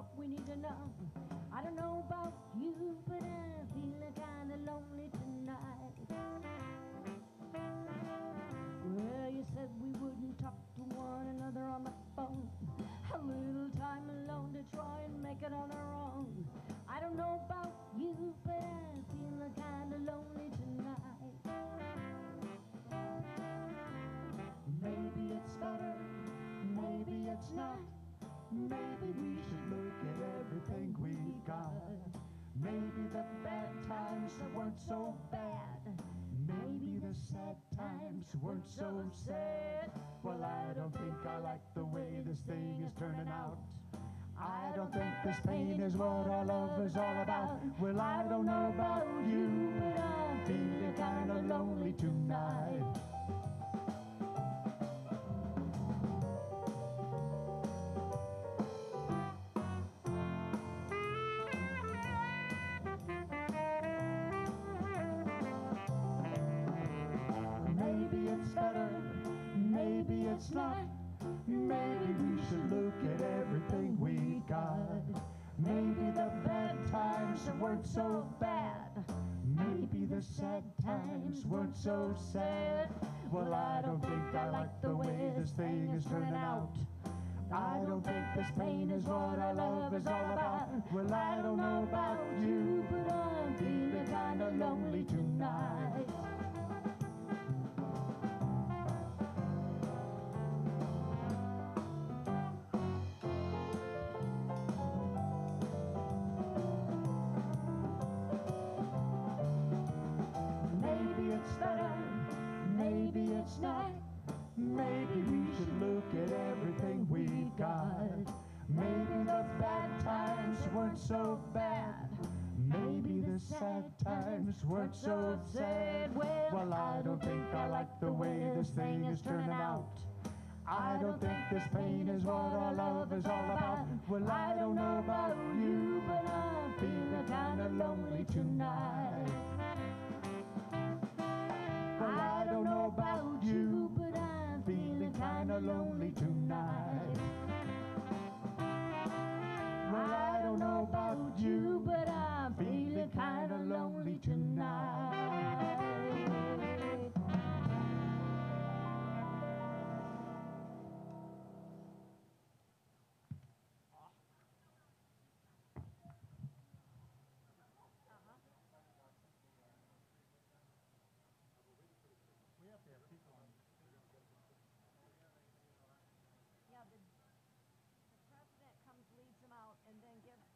what we need to know. I don't know about you, but I'm feeling kinda lonely tonight. Well, you said we wouldn't talk to one another on the phone. A little time alone to try and make it on our own. I don't know about you, but I'm feeling kinda lonely tonight. Maybe it's better, maybe it's not. Maybe we should look at everything we've got. Maybe the bad times weren't so bad. Maybe the sad times weren't so sad. Well, I don't think I like the way this thing is turning out. I don't think this pain is what our love is all about. Well, I don't know about you, but I'm feeling kinda lonely tonight. Maybe it's better, maybe it's not. Maybe we should look at everything we got. Maybe the bad times weren't so bad. Maybe the sad times weren't so sad. Well, I don't think I like the way this thing is turning out. I don't think this pain is what our love is all about. Well, I don't know about you, but I'm feeling kinda lonely tonight. Maybe it's better, maybe it's not. Maybe we should look at everything we've got. Maybe the bad times weren't so bad. Maybe the sad times weren't so sad. Well, I don't think I like the way this thing is turning out. I don't think this pain is what our love is all about. Well, I don't know about you, but I'm feeling kinda lonely tonight. Well, I don't know about you, but I'm feeling kinda lonely tonight. Well, I don't know about you, but I'm feeling kinda lonely tonight. Yeah, the president comes, leads them out, and then gives us.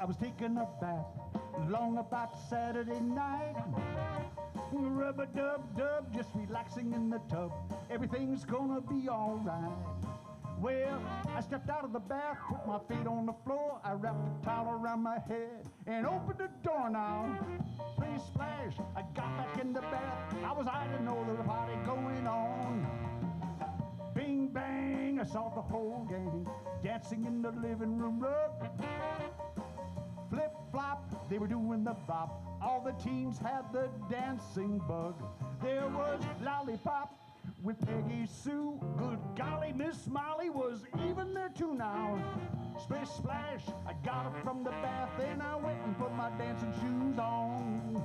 I was taking a bath long about Saturday night. Rub-a-dub-dub, just relaxing in the tub. Everything's gonna be alright. Well, I stepped out of the bath, put my feet on the floor. I wrapped a towel around my head and opened the door now. Splish splash, I got back in the bath. I was high to know there was a party going on. Bing bang, I saw the whole gang dancing in the living room rug. Flip flop, they were doing the bop. All the teens had the dancing bug. There was Lollipop with Peggy Sue. Good golly, Miss Molly was even there too now. Splish splash, I got up from the bath, then I went and put my dancing shoes on.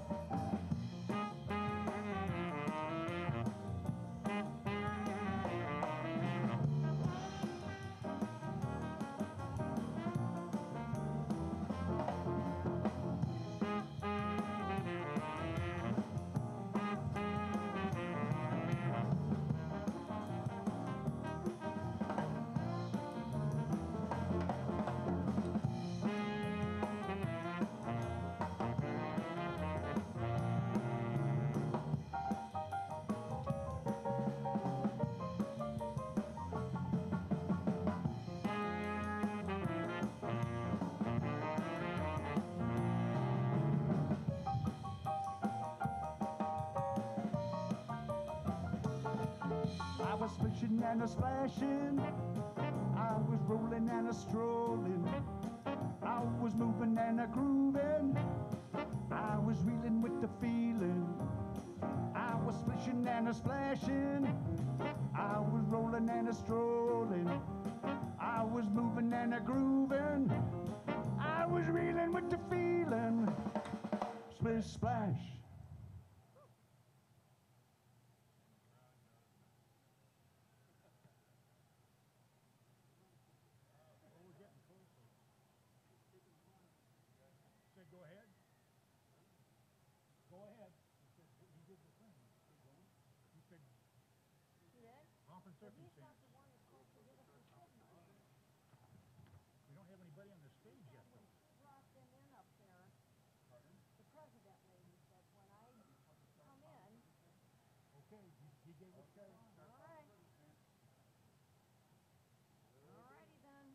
I was splishing and a splashing, I was rolling and a strolling, I was moving and a grooving, I was reeling with the feeling. I was splishing and a splashing, I was rolling and a strolling, I was moving and a grooving, I was reeling with the feeling. Splish splash. Go ahead. Go ahead. He did the thing. He said, pomp and circumstance. We don't have anybody on the stage yet, though. Brought them in up there. Pardon? The president lady said when I come in. Okay, he gave us okay. All right. All righty then.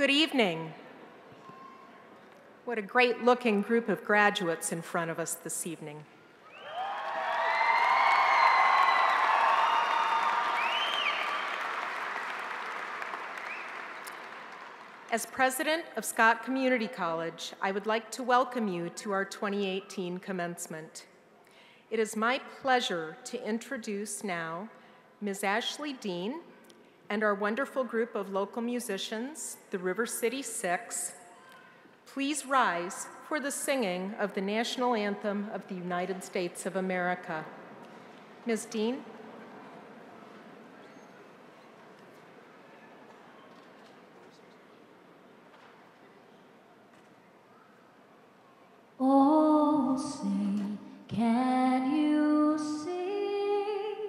Good evening. What a great-looking group of graduates in front of us this evening. As president of Scott Community College, I would like to welcome you to our 2018 commencement. It is my pleasure to introduce now Ms. Ashley Dean and our wonderful group of local musicians, the River City Six. Please rise for the singing of the national anthem of the United States of America. Ms. Dean. Oh, say, can you see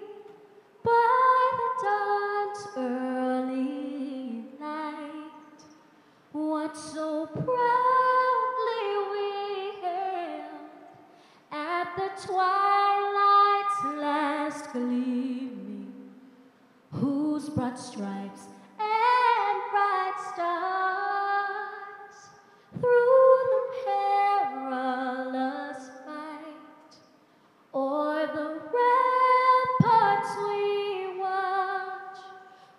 by the dawn's early light what so proudly we hailed at the twilight's last gleaming, whose broad stripes and bright stars through the perilous fight o'er the ramparts we watch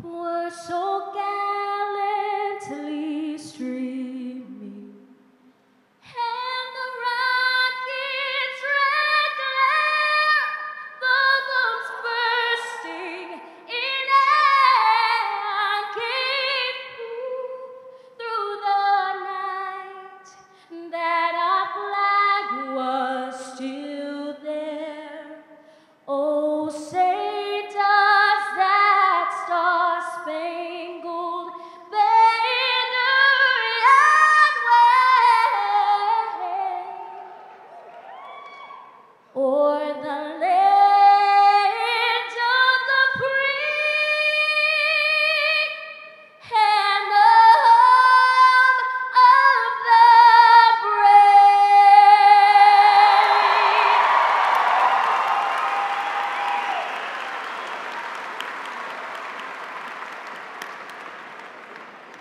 were so gallantly streaming, and the rocket's red glare, the bombs bursting in air, gave proof through the night that our flag was still there. Oh, say does that star-spangled banner yet wave o'er the land of the free and the home of the brave.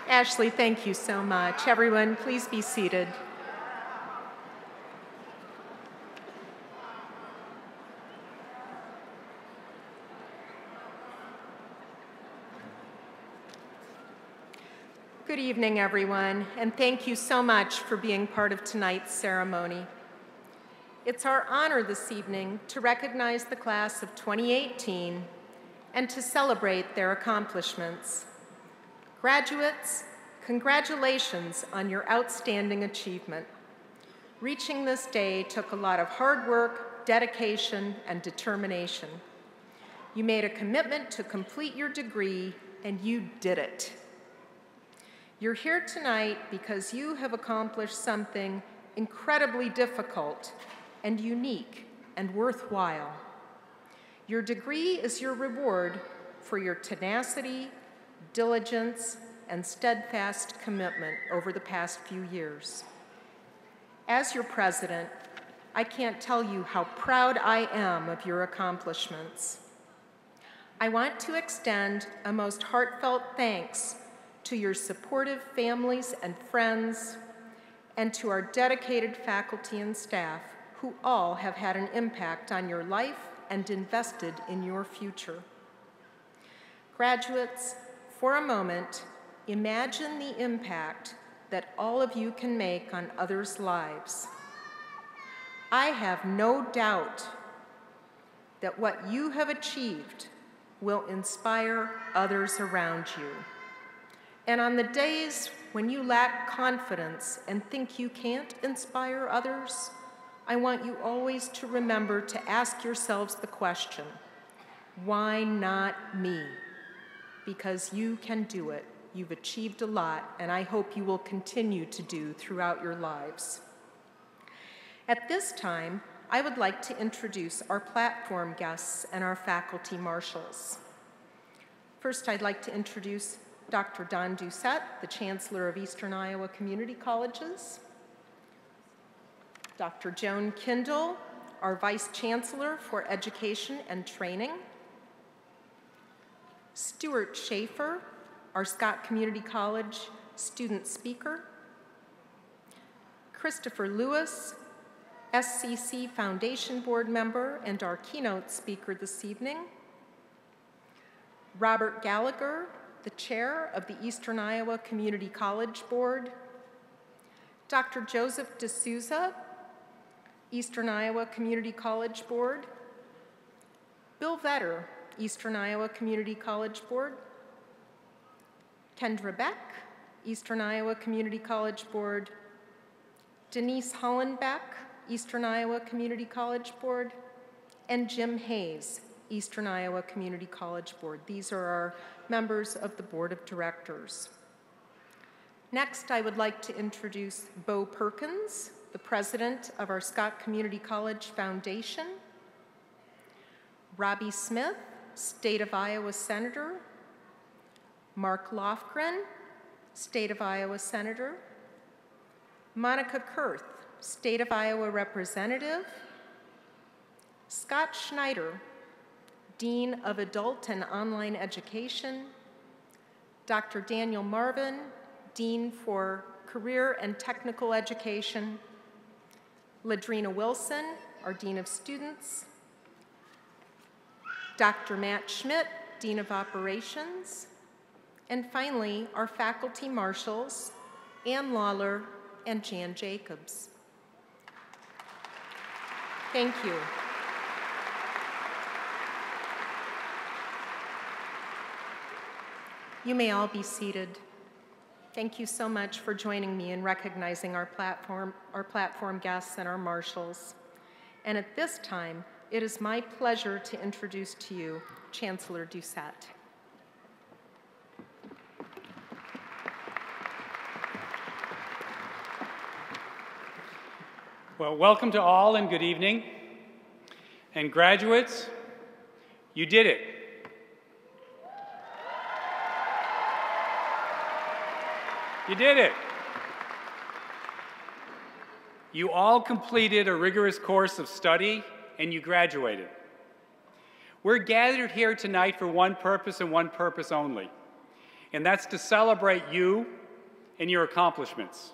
Ashley, thank you so much. Everyone, please be seated. Good evening, everyone, and thank you so much for being part of tonight's ceremony. It's our honor this evening to recognize the class of 2018 and to celebrate their accomplishments. Graduates, congratulations on your outstanding achievement. Reaching this day took a lot of hard work, dedication, and determination. You made a commitment to complete your degree, and you did it. You're here tonight because you have accomplished something incredibly difficult and unique and worthwhile. Your degree is your reward for your tenacity, diligence, and steadfast commitment over the past few years. As your president, I can't tell you how proud I am of your accomplishments. I want to extend a most heartfelt thanks to your supportive families and friends, and to our dedicated faculty and staff who all have had an impact on your life and invested in your future. Graduates, for a moment, imagine the impact that all of you can make on others' lives. I have no doubt that what you have achieved will inspire others around you. And on the days when you lack confidence and think you can't inspire others, I want you always to remember to ask yourselves the question, why not me? Because you can do it. You've achieved a lot, and I hope you will continue to do throughout your lives. At this time, I would like to introduce our platform guests and our faculty marshals. First, I'd like to introduce Dr. Don Doucette, the Chancellor of Eastern Iowa Community Colleges. Dr. Joan Kindle, our Vice Chancellor for Education and Training. Stuart Schaefer, our Scott Community College student speaker. Christopher Lewis, SCC Foundation Board member and our keynote speaker this evening. Robert Gallagher, the chair of the Eastern Iowa Community College Board. Dr. Joseph D'Souza, Eastern Iowa Community College Board. Bill Vetter, Eastern Iowa Community College Board. Kendra Beck, Eastern Iowa Community College Board. Denise Hollenbeck, Eastern Iowa Community College Board. And Jim Hayes, Eastern Iowa Community College Board. These are our members of the Board of Directors. Next, I would like to introduce Bo Perkins, the president of our Scott Community College Foundation. Robbie Smith, State of Iowa Senator. Mark Lofgren, State of Iowa Senator. Monica Kurth, State of Iowa Representative. Scott Schneider, Dean of Adult and Online Education. Dr. Daniel Marvin, Dean for Career and Technical Education. Ladrina Wilson, our Dean of Students. Dr. Matt Schmidt, Dean of Operations. And finally, our faculty marshals, Ann Lawler and Jan Jacobs. Thank you. You may all be seated. Thank you so much for joining me in recognizing our platform guests and our marshals. And at this time, it is my pleasure to introduce to you Chancellor Doucette. Well, welcome to all and good evening. And graduates, you did it. You did it. You all completed a rigorous course of study and you graduated. We're gathered here tonight for one purpose and one purpose only, and that's to celebrate you and your accomplishments.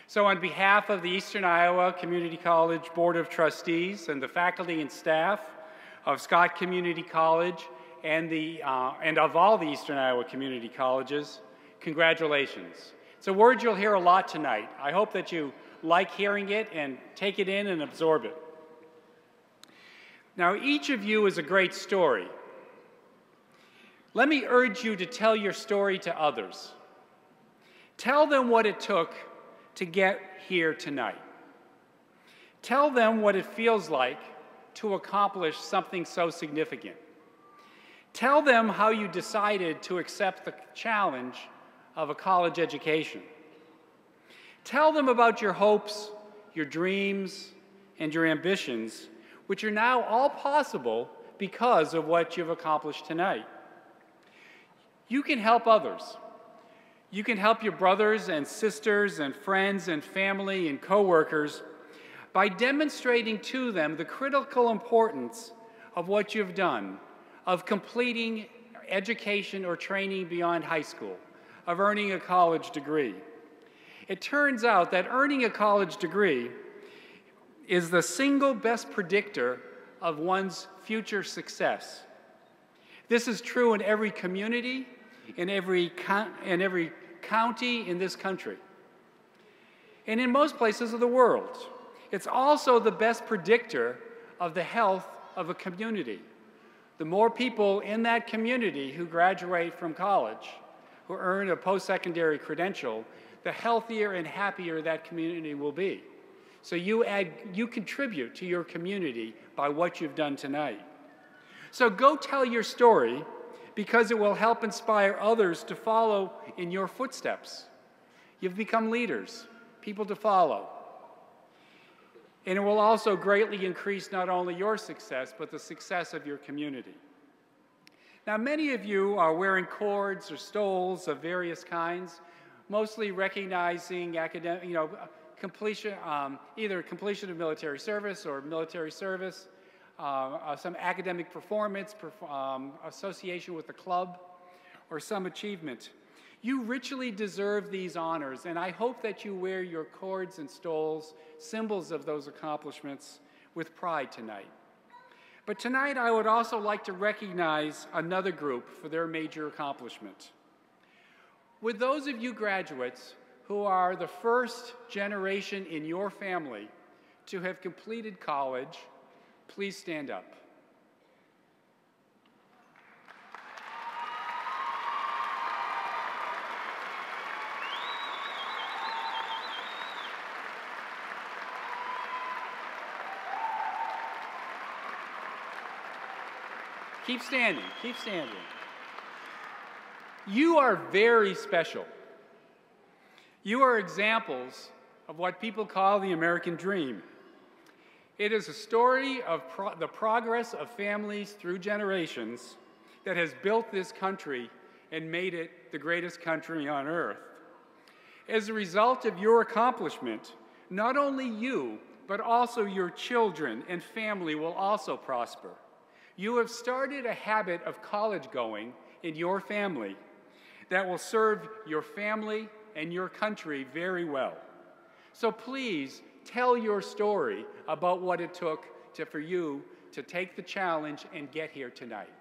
So on behalf of the Eastern Iowa Community College Board of Trustees and the faculty and staff of Scott Community College and of all the Eastern Iowa community colleges, congratulations. It's a word you'll hear a lot tonight. I hope that you like hearing it and take it in and absorb it. Now, each of you is a great story. Let me urge you to tell your story to others. Tell them what it took to get here tonight. Tell them what it feels like to accomplish something so significant. Tell them how you decided to accept the challenge of a college education. Tell them about your hopes, your dreams, and your ambitions, which are now all possible because of what you've accomplished tonight. You can help others. You can help your brothers and sisters and friends and family and coworkers by demonstrating to them the critical importance of what you've done, of completing education or training beyond high school, of earning a college degree. It turns out that earning a college degree is the single best predictor of one's future success. This is true in every community, in every county in this country, and in most places of the world. It's also the best predictor of the health of a community. The more people in that community who graduate from college, who earn a post-secondary credential, the healthier and happier that community will be. So you contribute to your community by what you've done tonight. So go tell your story, because it will help inspire others to follow in your footsteps. You've become leaders, people to follow. And it will also greatly increase not only your success, but the success of your community. Now, many of you are wearing cords or stoles of various kinds, mostly recognizing completion, either completion of military service or military service, some academic performance, association with the club, or some achievement. You richly deserve these honors, and I hope that you wear your cords and stoles, symbols of those accomplishments, with pride tonight. But tonight I would also like to recognize another group for their major accomplishment. With those of you graduates who are the first generation in your family to have completed college, please stand up. Keep standing, keep standing. You are very special. You are examples of what people call the American dream. It is a story of the progress of families through generations that has built this country and made it the greatest country on earth. As a result of your accomplishment, not only you, but also your children and family will also prosper. You have started a habit of college going in your family that will serve your family and your country very well. So please tell your story about what it took for you to take the challenge and get here tonight.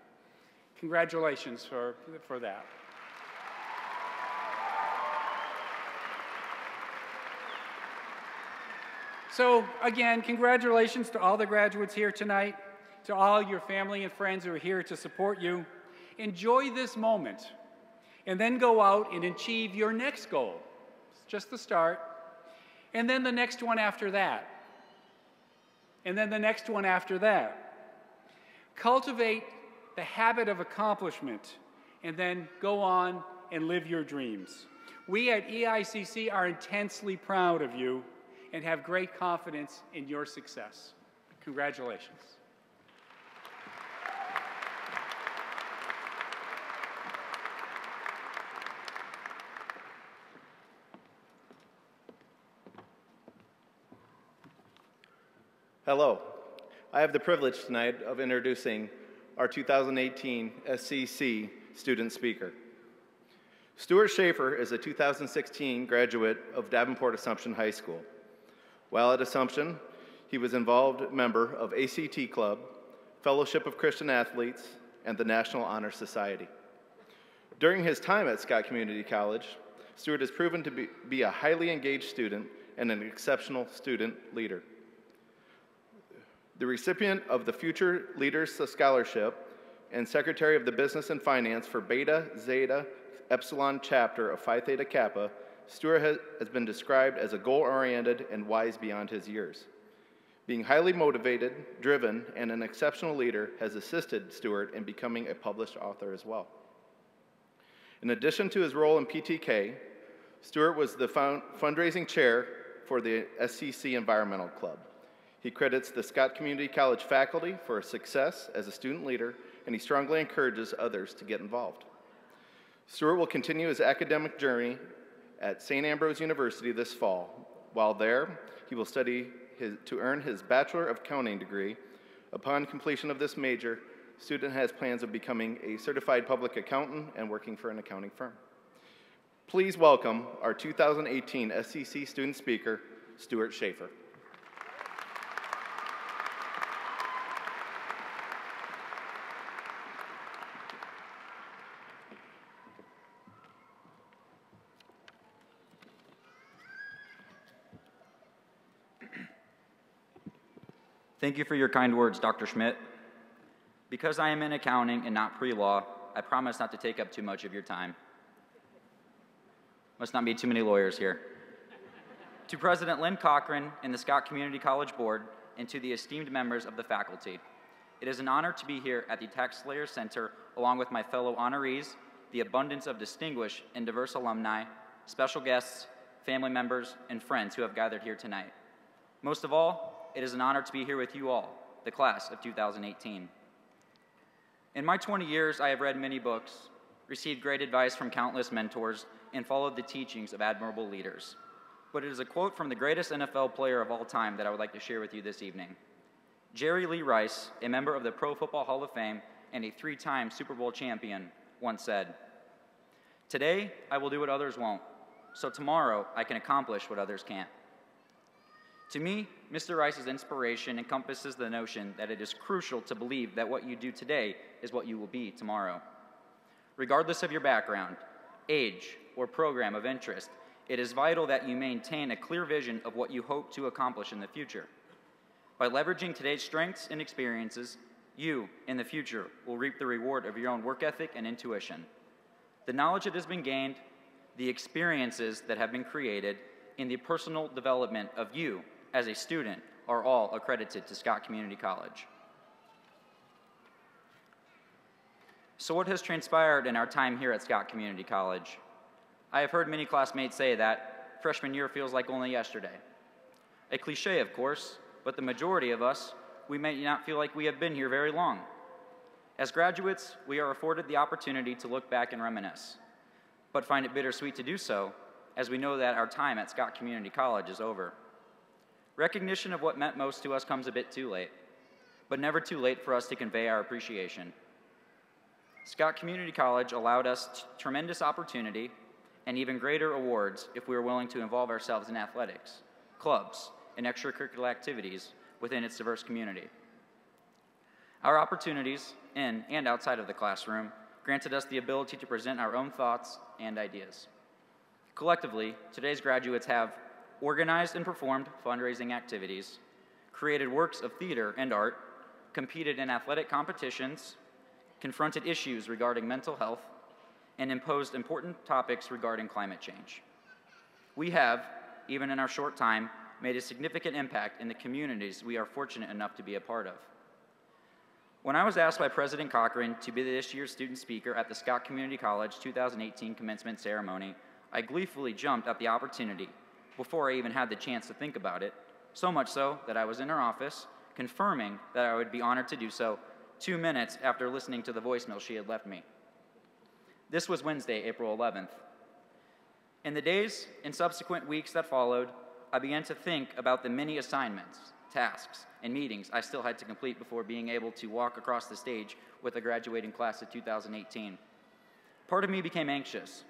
Congratulations for that. So again, congratulations to all the graduates here tonight, to all your family and friends who are here to support you. Enjoy this moment, and then go out and achieve your next goal. It's just the start. And then the next one after that. And then the next one after that. Cultivate the habit of accomplishment, and then go on and live your dreams. We at EICC are intensely proud of you and have great confidence in your success. Congratulations. Hello. I have the privilege tonight of introducing our 2018 SCC student speaker. Stuart Schaefer is a 2016 graduate of Davenport Assumption High School. While at Assumption, he was involved member of ACT Club, Fellowship of Christian Athletes, and the National Honor Society. During his time at Scott Community College, Stuart has proven to be a highly engaged student and an exceptional student leader. The recipient of the Future Leaders Scholarship and Secretary of the Business and Finance for Beta Zeta Epsilon chapter of Phi Theta Kappa, Stuart has been described as a goal-oriented and wise beyond his years. Being highly motivated, driven, and an exceptional leader has assisted Stuart in becoming a published author as well. In addition to his role in PTK, Stuart was the fundraising chair for the SCC Environmental Club. He credits the Scott Community College faculty for his success as a student leader, and he strongly encourages others to get involved. Stuart will continue his academic journey at St. Ambrose University this fall. While there, he will study to earn his Bachelor of Accounting degree. Upon completion of this major, student has plans of becoming a certified public accountant and working for an accounting firm. Please welcome our 2018 SCC student speaker, Stuart Schaefer. Thank you for your kind words, Dr. Schmidt. Because I am in accounting and not pre-law, I promise not to take up too much of your time. Must not be too many lawyers here. To President Lynn Cochran and the Scott Community College Board, and to the esteemed members of the faculty, it is an honor to be here at the Taxslayer Center along with my fellow honorees, the abundance of distinguished and diverse alumni, special guests, family members, and friends who have gathered here tonight. Most of all, it is an honor to be here with you all, the class of 2018. In my 20 years, I have read many books, received great advice from countless mentors, and followed the teachings of admirable leaders. But it is a quote from the greatest NFL player of all time that I would like to share with you this evening. Jerry Lee Rice, a member of the Pro Football Hall of Fame and a 3-time Super Bowl champion, once said, Today, I will do what others won't, so tomorrow I can accomplish what others can't. To me, Mr. Rice's inspiration encompasses the notion that it is crucial to believe that what you do today is what you will be tomorrow. Regardless of your background, age, or program of interest, it is vital that you maintain a clear vision of what you hope to accomplish in the future. By leveraging today's strengths and experiences, you, in the future, will reap the reward of your own work ethic and intuition. The knowledge that has been gained, the experiences that have been created, and the personal development of you as a student are all accredited to Scott Community College. So what has transpired in our time here at Scott Community College? I have heard many classmates say that freshman year feels like only yesterday. A cliche, of course, but the majority of us, we may not feel like we have been here very long. As graduates, we are afforded the opportunity to look back and reminisce, but find it bittersweet to do so, as we know that our time at Scott Community College is over. Recognition of what meant most to us comes a bit too late, but never too late for us to convey our appreciation. Scott Community College allowed us tremendous opportunity and even greater awards if we were willing to involve ourselves in athletics, clubs, and extracurricular activities within its diverse community. Our opportunities in and outside of the classroom granted us the ability to present our own thoughts and ideas. Collectively, today's graduates have organized and performed fundraising activities, created works of theater and art, competed in athletic competitions, confronted issues regarding mental health, and imposed important topics regarding climate change. We have, even in our short time, made a significant impact in the communities we are fortunate enough to be a part of. When I was asked by President Cochran to be this year's student speaker at the Scott Community College 2018 commencement ceremony, I gleefully jumped at the opportunity before I even had the chance to think about it, so much so that I was in her office confirming that I would be honored to do so 2 minutes after listening to the voicemail she had left me. This was Wednesday, April 11th. In the days and subsequent weeks that followed, I began to think about the many assignments, tasks, and meetings I still had to complete before being able to walk across the stage with the graduating class of 2018. Part of me became anxious.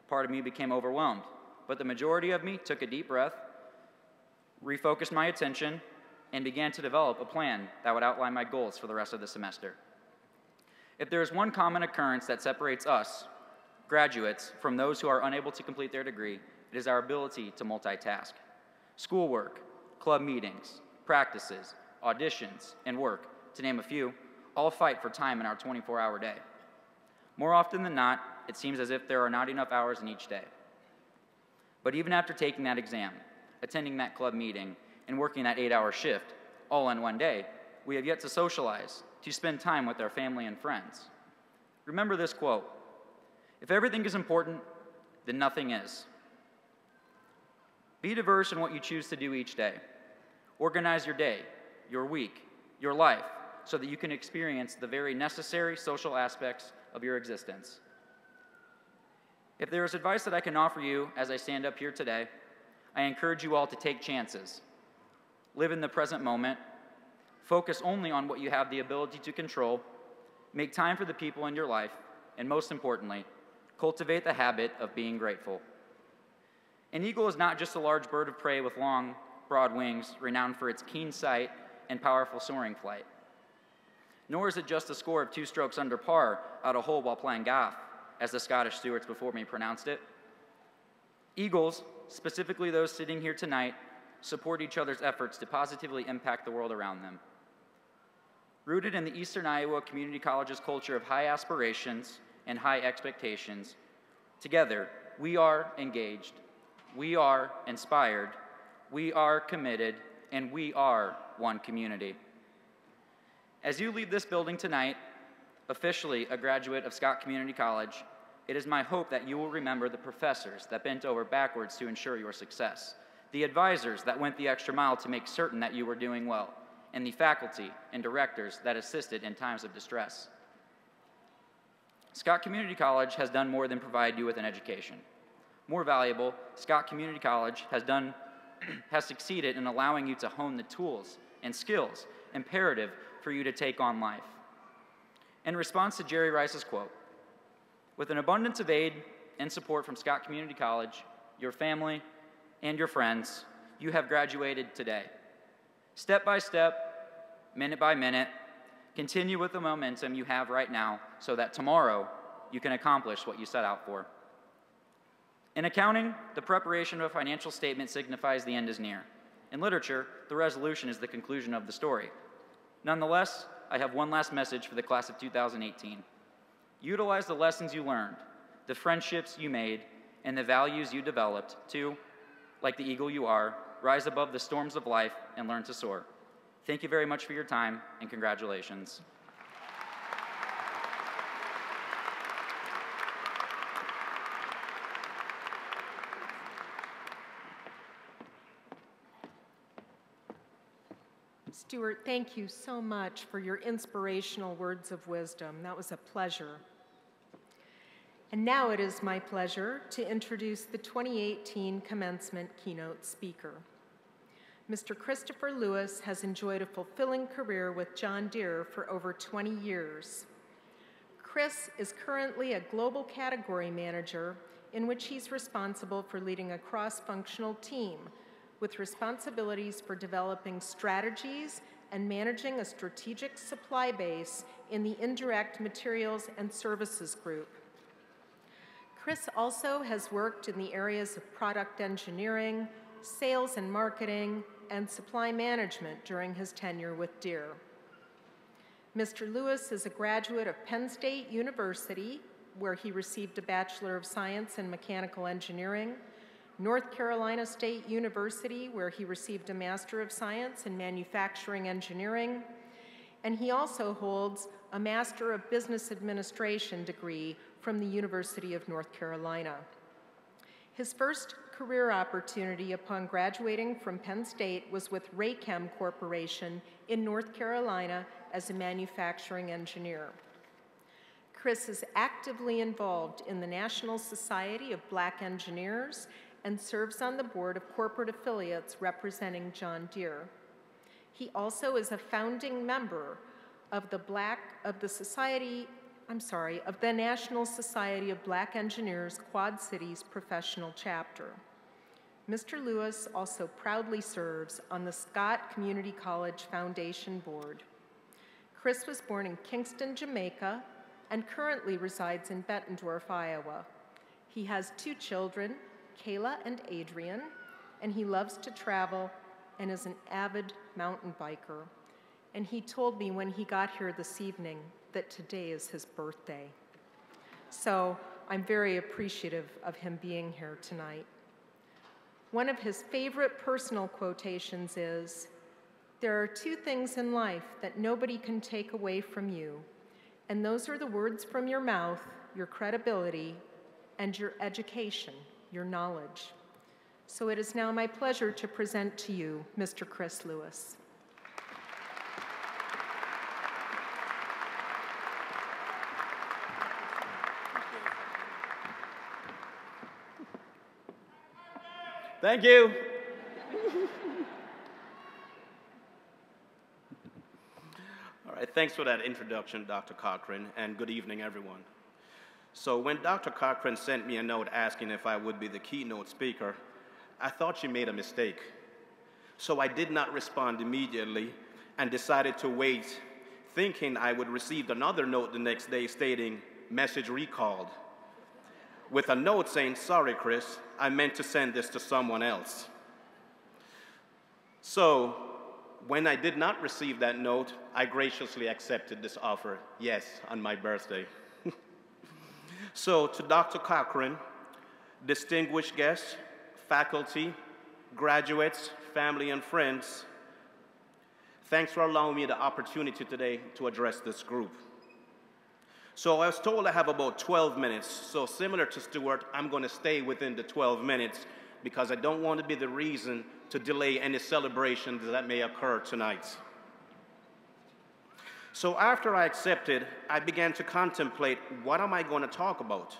Part of me became overwhelmed. But the majority of me took a deep breath, refocused my attention, and began to develop a plan that would outline my goals for the rest of the semester. If there is one common occurrence that separates us, graduates, from those who are unable to complete their degree, it is our ability to multitask. Schoolwork, club meetings, practices, auditions, and work, to name a few, all fight for time in our 24-hour day. More often than not, it seems as if there are not enough hours in each day. But even after taking that exam, attending that club meeting, and working that 8-hour shift, all in one day, we have yet to socialize, to spend time with our family and friends. Remember this quote: "If everything is important, then nothing is." Be diverse in what you choose to do each day. Organize your day, your week, your life, so that you can experience the very necessary social aspects of your existence. If there is advice that I can offer you as I stand up here today, I encourage you all to take chances. Live in the present moment. Focus only on what you have the ability to control. Make time for the people in your life. And most importantly, cultivate the habit of being grateful. An eagle is not just a large bird of prey with long, broad wings, renowned for its keen sight and powerful soaring flight. Nor is it just a score of 2 strokes under par out a hole while playing golf, as the Scottish stewards before me pronounced it. Eagles, specifically those sitting here tonight, support each other's efforts to positively impact the world around them. Rooted in the Eastern Iowa Community College's culture of high aspirations and high expectations, together we are engaged, we are inspired, we are committed, and we are one community. As you leave this building tonight, officially a graduate of Scott Community College, it is my hope that you will remember the professors that bent over backwards to ensure your success, the advisors that went the extra mile to make certain that you were doing well, and the faculty and directors that assisted in times of distress. Scott Community College has done more than provide you with an education. More valuable, Scott Community College has succeeded in allowing you to hone the tools and skills imperative for you to take on life. In response to Jerry Rice's quote, "With an abundance of aid and support from Scott Community College, your family, and your friends, you have graduated today. Step by step, minute by minute, continue with the momentum you have right now so that tomorrow you can accomplish what you set out for. In accounting, the preparation of a financial statement signifies the end is near. In literature, the resolution is the conclusion of the story. Nonetheless, I have one last message for the class of 2018. Utilize the lessons you learned, the friendships you made, and the values you developed to, like the eagle you are, rise above the storms of life and learn to soar. Thank you very much for your time, and congratulations. Stuart, thank you so much for your inspirational words of wisdom. That was a pleasure. And now it is my pleasure to introduce the 2018 Commencement Keynote speaker. Mr. Christopher Lewis has enjoyed a fulfilling career with John Deere for over 20 years. Chris is currently a global category manager in which he's responsible for leading a cross-functional team with responsibilities for developing strategies and managing a strategic supply base in the Indirect Materials and Services Group. Chris also has worked in the areas of product engineering, sales and marketing, and supply management during his tenure with Deere. Mr. Lewis is a graduate of Penn State University, where he received a Bachelor of Science in Mechanical Engineering, North Carolina State University, where he received a Master of Science in Manufacturing Engineering, and he also holds a Master of Business Administration degree from the University of North Carolina. His first career opportunity upon graduating from Penn State was with Raychem Corporation in North Carolina as a manufacturing engineer. Chris is actively involved in the National Society of Black Engineers and serves on the board of corporate affiliates representing John Deere. He also is a founding member of the National Society of Black Engineers Quad Cities professional chapter. Mr. Lewis also proudly serves on the Scott Community College Foundation Board. Chris was born in Kingston, Jamaica, and currently resides in Bettendorf, Iowa. He has 2 children, Kayla and Adrian, and he loves to travel and is an avid mountain biker. And he told me when he got here this evening that today is his birthday. So I'm very appreciative of him being here tonight. One of his favorite personal quotations is, "There are 2 things in life that nobody can take away from you, and those are the words from your mouth, your credibility, and your education, your knowledge." So it is now my pleasure to present to you Mr. Chris Lewis. Thank you. All right, thanks for that introduction, Dr. Cochran, and good evening, everyone. So when Dr. Cochran sent me a note asking if I would be the keynote speaker, I thought she made a mistake. So I did not respond immediately and decided to wait, thinking I would receive another note the next day stating, "Message recalled," with a note saying, "Sorry, Chris, I meant to send this to someone else." So when I did not receive that note, I graciously accepted this offer, yes, on my birthday. So to Dr. Cochran, distinguished guests, faculty, graduates, family, and friends, thanks for allowing me the opportunity today to address this group. So I was told I have about 12 minutes, so similar to Stuart, I'm going to stay within the 12 minutes because I don't want to be the reason to delay any celebrations that may occur tonight. So after I accepted, I began to contemplate, what am I going to talk about?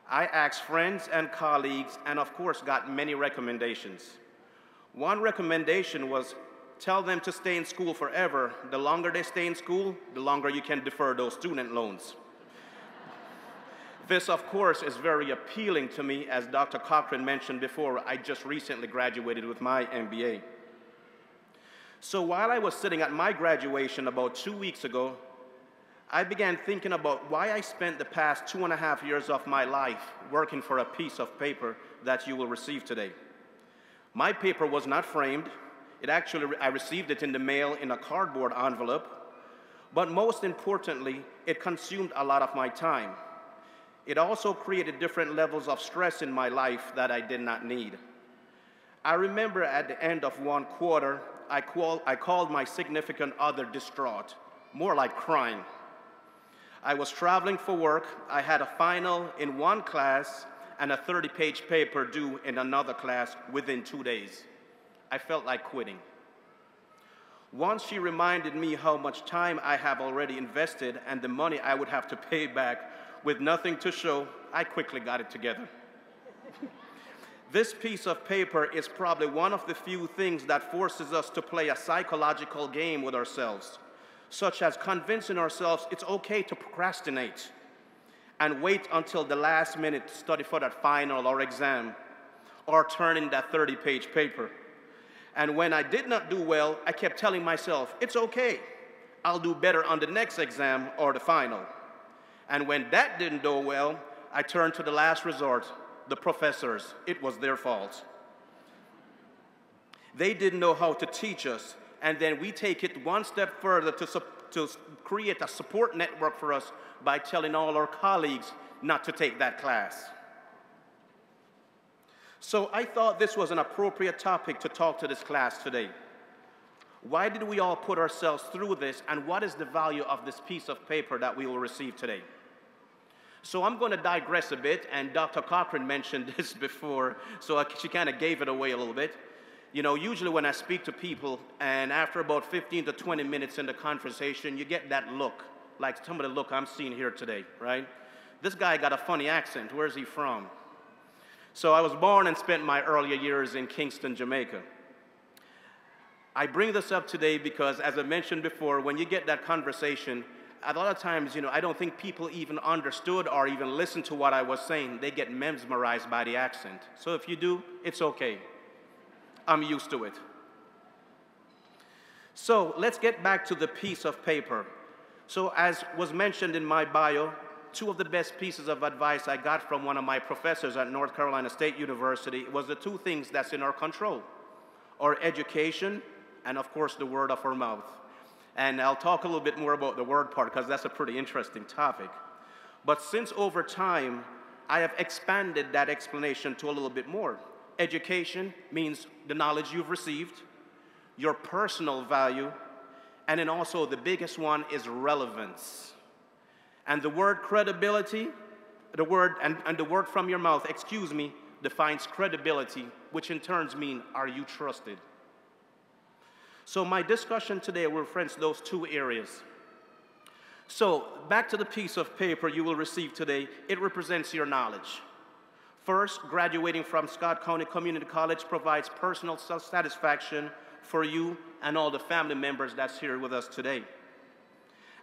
I asked friends and colleagues, and of course got many recommendations. One recommendation was, tell them to stay in school forever. The longer they stay in school, the longer you can defer those student loans. This, of course, is very appealing to me. As Dr. Cochran mentioned before, I just recently graduated with my MBA. So while I was sitting at my graduation about 2 weeks ago, I began thinking about why I spent the past 2.5 years of my life working for a piece of paper that you will receive today. My paper was not framed. I received it in the mail in a cardboard envelope. But most importantly, it consumed a lot of my time. It also created different levels of stress in my life that I did not need. I remember at the end of one quarter, I called my significant other distraught, more like crying. I was traveling for work. I had a final in one class and a 30-page paper due in another class within 2 days. I felt like quitting. Once she reminded me how much time I have already invested and the money I would have to pay back with nothing to show, I quickly got it together. This piece of paper is probably one of the few things that forces us to play a psychological game with ourselves, such as convincing ourselves it's okay to procrastinate and wait until the last minute to study for that final or exam, or turn in that 30-page paper. And when I did not do well, I kept telling myself, it's okay, I'll do better on the next exam or the final. And when that didn't go well, I turned to the last resort, the professors. It was their fault. They didn't know how to teach us, and then we take it one step further to create a support network for us by telling all our colleagues not to take that class. So I thought this was an appropriate topic to talk to this class today. Why did we all put ourselves through this, and what is the value of this piece of paper that we will receive today? So I'm going to digress a bit, and Dr. Cochran mentioned this before, so she kind of gave it away a little bit. You know, usually when I speak to people, and after about 15 to 20 minutes in the conversation, you get that look, like some of the look I'm seeing here today, right? This guy got a funny accent. Where's he from? So I was born and spent my earlier years in Kingston, Jamaica. I bring this up today because, as I mentioned before, when you get that conversation, a lot of times, you know, I don't think people even understood or even listened to what I was saying. They get mesmerized by the accent. So if you do, it's okay. I'm used to it. So let's get back to the piece of paper. So as was mentioned in my bio, two of the best pieces of advice I got from one of my professors at North Carolina State University was the two things that's in our control: our education and, of course, the word of our mouth. And I'll talk a little bit more about the word part because that's a pretty interesting topic. But since over time, I have expanded that explanation to a little bit more. Education means the knowledge you've received, your personal value, and then also the biggest one is relevance. And the word credibility, the word from your mouth, defines credibility, which in turn means, are you trusted? So my discussion today will reference those two areas. So back to the piece of paper you will receive today. It represents your knowledge. First, graduating from Scott County Community College provides personal satisfaction for you and all the family members that's here with us today.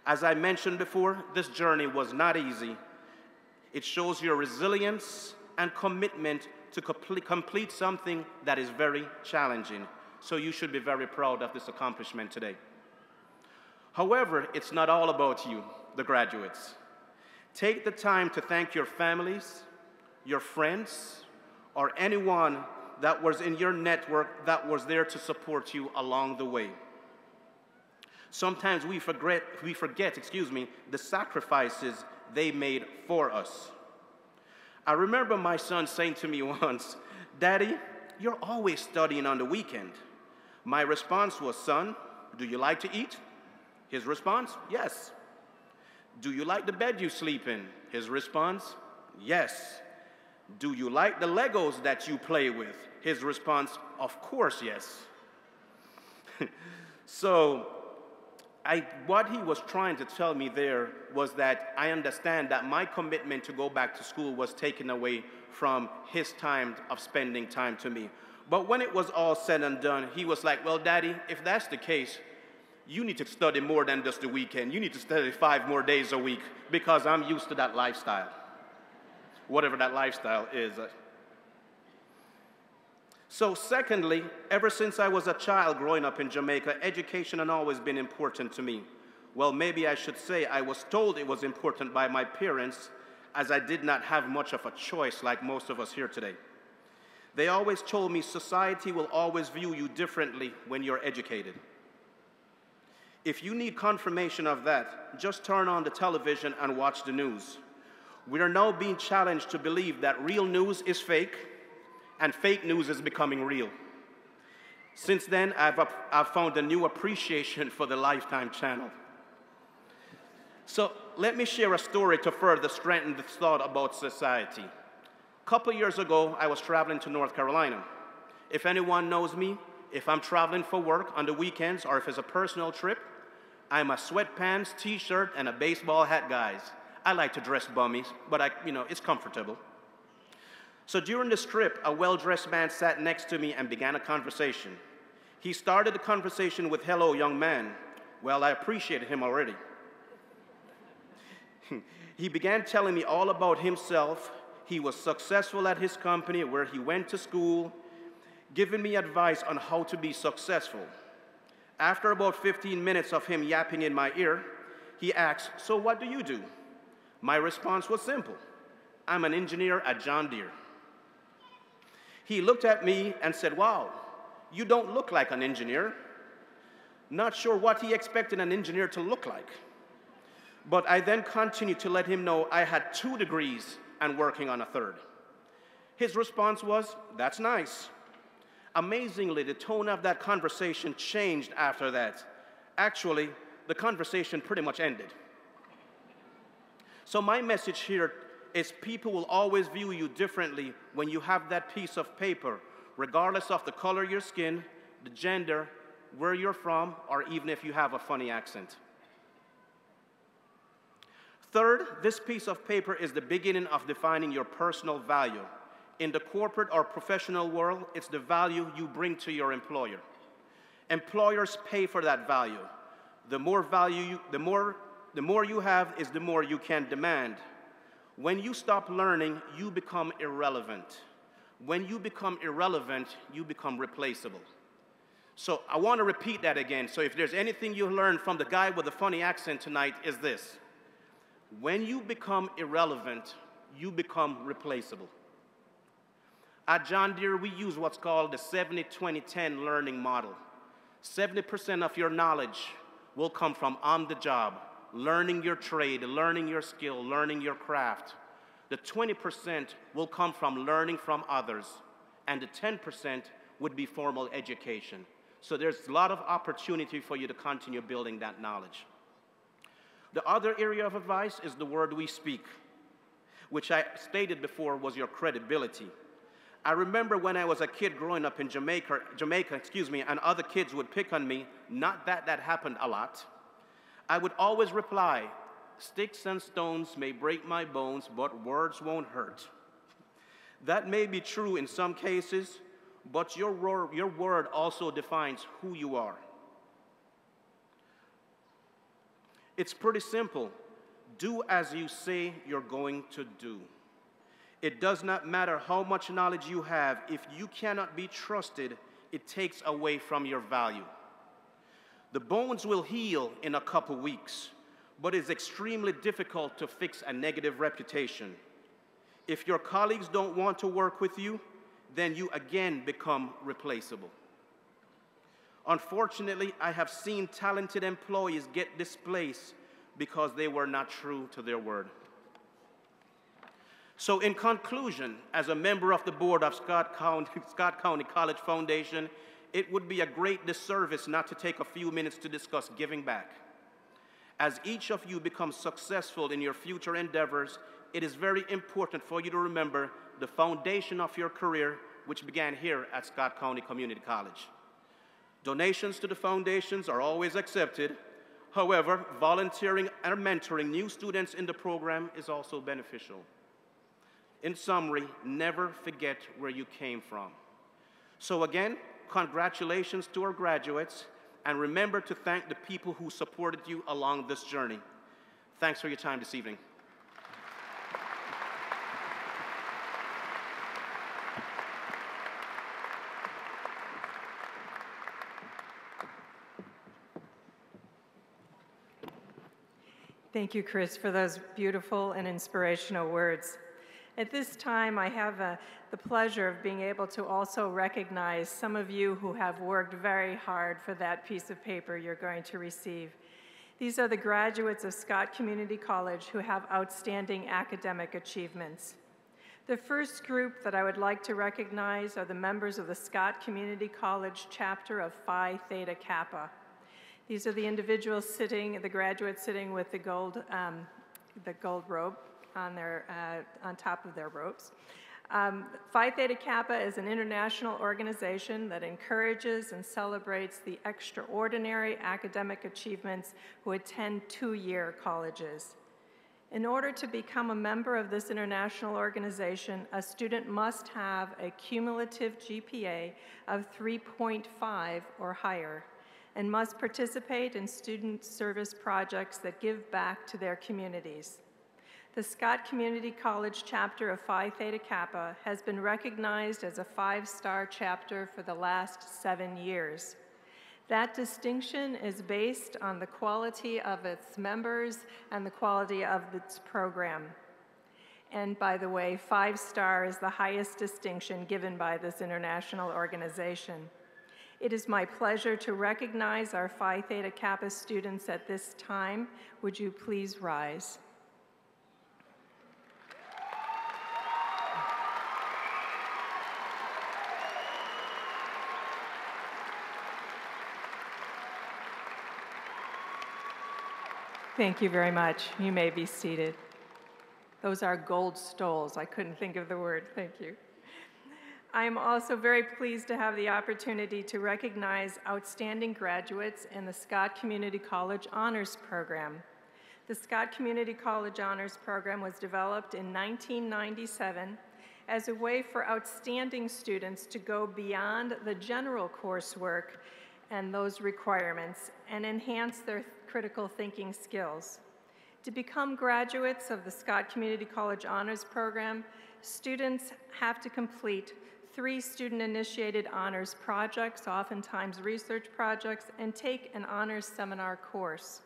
As I mentioned before, this journey was not easy. It shows your resilience and commitment to complete something that is very challenging. So you should be very proud of this accomplishment today. However, it's not all about you, the graduates. Take the time to thank your families, your friends, or anyone that was in your network that was there to support you along the way. Sometimes we forget, the sacrifices they made for us. I remember my son saying to me once, "Daddy, you're always studying on the weekend." My response was, "Son, do you like to eat?" His response, "Yes." "Do you like the bed you sleep in?" His response, "Yes." "Do you like the Legos that you play with?" His response, "Of course, yes." So what he was trying to tell me there was that I understand that my commitment to go back to school was taken away from his time of spending time to me. But when it was all said and done, he was like, "Well, Daddy, if that's the case, you need to study more than just the weekend. You need to study 5 more days a week because I'm used to that lifestyle." whatever that lifestyle is. So secondly, ever since I was a child growing up in Jamaica, education had always been important to me. Well, maybe I should say I was told it was important by my parents, as I did not have much of a choice like most of us here today. They always told me society will always view you differently when you're educated. If you need confirmation of that, just turn on the television and watch the news. We are now being challenged to believe that real news is fake and fake news is becoming real. Since then, I've found a new appreciation for the Lifetime channel. So let me share a story to further strengthen the thought about society. A couple years ago, I was traveling to North Carolina. If anyone knows me, if I'm traveling for work on the weekends or if it's a personal trip, I'm a sweatpants, t-shirt, and a baseball hat guys. I like to dress bummies, but it's comfortable. So during this trip, a well-dressed man sat next to me and began a conversation. He started the conversation with, "Hello, young man." Well, I appreciated him already. He began telling me all about himself. He was successful at his company, where he went to school, giving me advice on how to be successful. After about 15 minutes of him yapping in my ear, he asked, "So what do you do?" My response was simple. "I'm an engineer at John Deere." He looked at me and said, "Wow, you don't look like an engineer." Not sure what he expected an engineer to look like. But I then continued to let him know I had 2 degrees and working on a 3rd. His response was, "That's nice." Amazingly, the tone of that conversation changed after that. Actually, the conversation pretty much ended. So my message here is people will always view you differently when you have that piece of paper, regardless of the color of your skin, the gender, where you're from, or even if you have a funny accent. Third, this piece of paper is the beginning of defining your personal value. In the corporate or professional world, it's the value you bring to your employer. Employers pay for that value. The more value, the more you have is the more you can demand. When you stop learning, you become irrelevant. When you become irrelevant, you become replaceable. So I want to repeat that again. So if there's anything you learned from the guy with the funny accent tonight, is this. When you become irrelevant, you become replaceable. At John Deere, we use what's called the 70-20-10 learning model. 70% of your knowledge will come from on the job, learning your trade, learning your skill, learning your craft. The 20% will come from learning from others, and the 10% would be formal education. So there's a lot of opportunity for you to continue building that knowledge. The other area of advice is the word we speak, which I stated before was your credibility. I remember when I was a kid growing up in Jamaica, and other kids would pick on me, not that that happened a lot. I would always reply, "Sticks and stones may break my bones, but words won't hurt." That may be true in some cases, but your word also defines who you are. It's pretty simple. Do as you say you're going to do. It does not matter how much knowledge you have. If you cannot be trusted, it takes away from your value. The bones will heal in a couple weeks, but it's extremely difficult to fix a negative reputation. If your colleagues don't want to work with you, then you again become replaceable. Unfortunately, I have seen talented employees get displaced because they were not true to their word. So in conclusion, as a member of the board of Scott County College Foundation, it would be a great disservice not to take a few minutes to discuss giving back. As each of you becomes successful in your future endeavors, it is very important for you to remember the foundation of your career, which began here at Scott County Community College. Donations to the foundations are always accepted. However, volunteering and mentoring new students in the program is also beneficial. In summary, never forget where you came from. So again, congratulations to our graduates, and remember to thank the people who supported you along this journey. Thanks for your time this evening. Thank you, Chris, for those beautiful and inspirational words. At this time, I have the pleasure of being able to also recognize some of you who have worked very hard for that piece of paper you're going to receive. These are the graduates of Scott Community College who have outstanding academic achievements. The first group that I would like to recognize are the members of the Scott Community College chapter of Phi Theta Kappa. These are the individuals sitting, the graduates sitting with the gold robe on top of their robes. Phi Theta Kappa is an international organization that encourages and celebrates the extraordinary academic achievements who attend two-year colleges. In order to become a member of this international organization, a student must have a cumulative GPA of 3.5 or higher and must participate in student service projects that give back to their communities. The Scott Community College chapter of Phi Theta Kappa has been recognized as a 5-star chapter for the last 7 years. That distinction is based on the quality of its members and the quality of its program. And by the way, 5-star is the highest distinction given by this international organization. It is my pleasure to recognize our Phi Theta Kappa students at this time. Would you please rise? Thank you very much. You may be seated. Those are gold stoles. I couldn't think of the word. Thank you. I am also very pleased to have the opportunity to recognize outstanding graduates in the Scott Community College Honors Program. The Scott Community College Honors Program was developed in 1997 as a way for outstanding students to go beyond the general coursework and those requirements and enhance their critical thinking skills. To become graduates of the Scott Community College Honors Program, students have to complete 3 student-initiated honors projects, oftentimes research projects, and take an honors seminar course.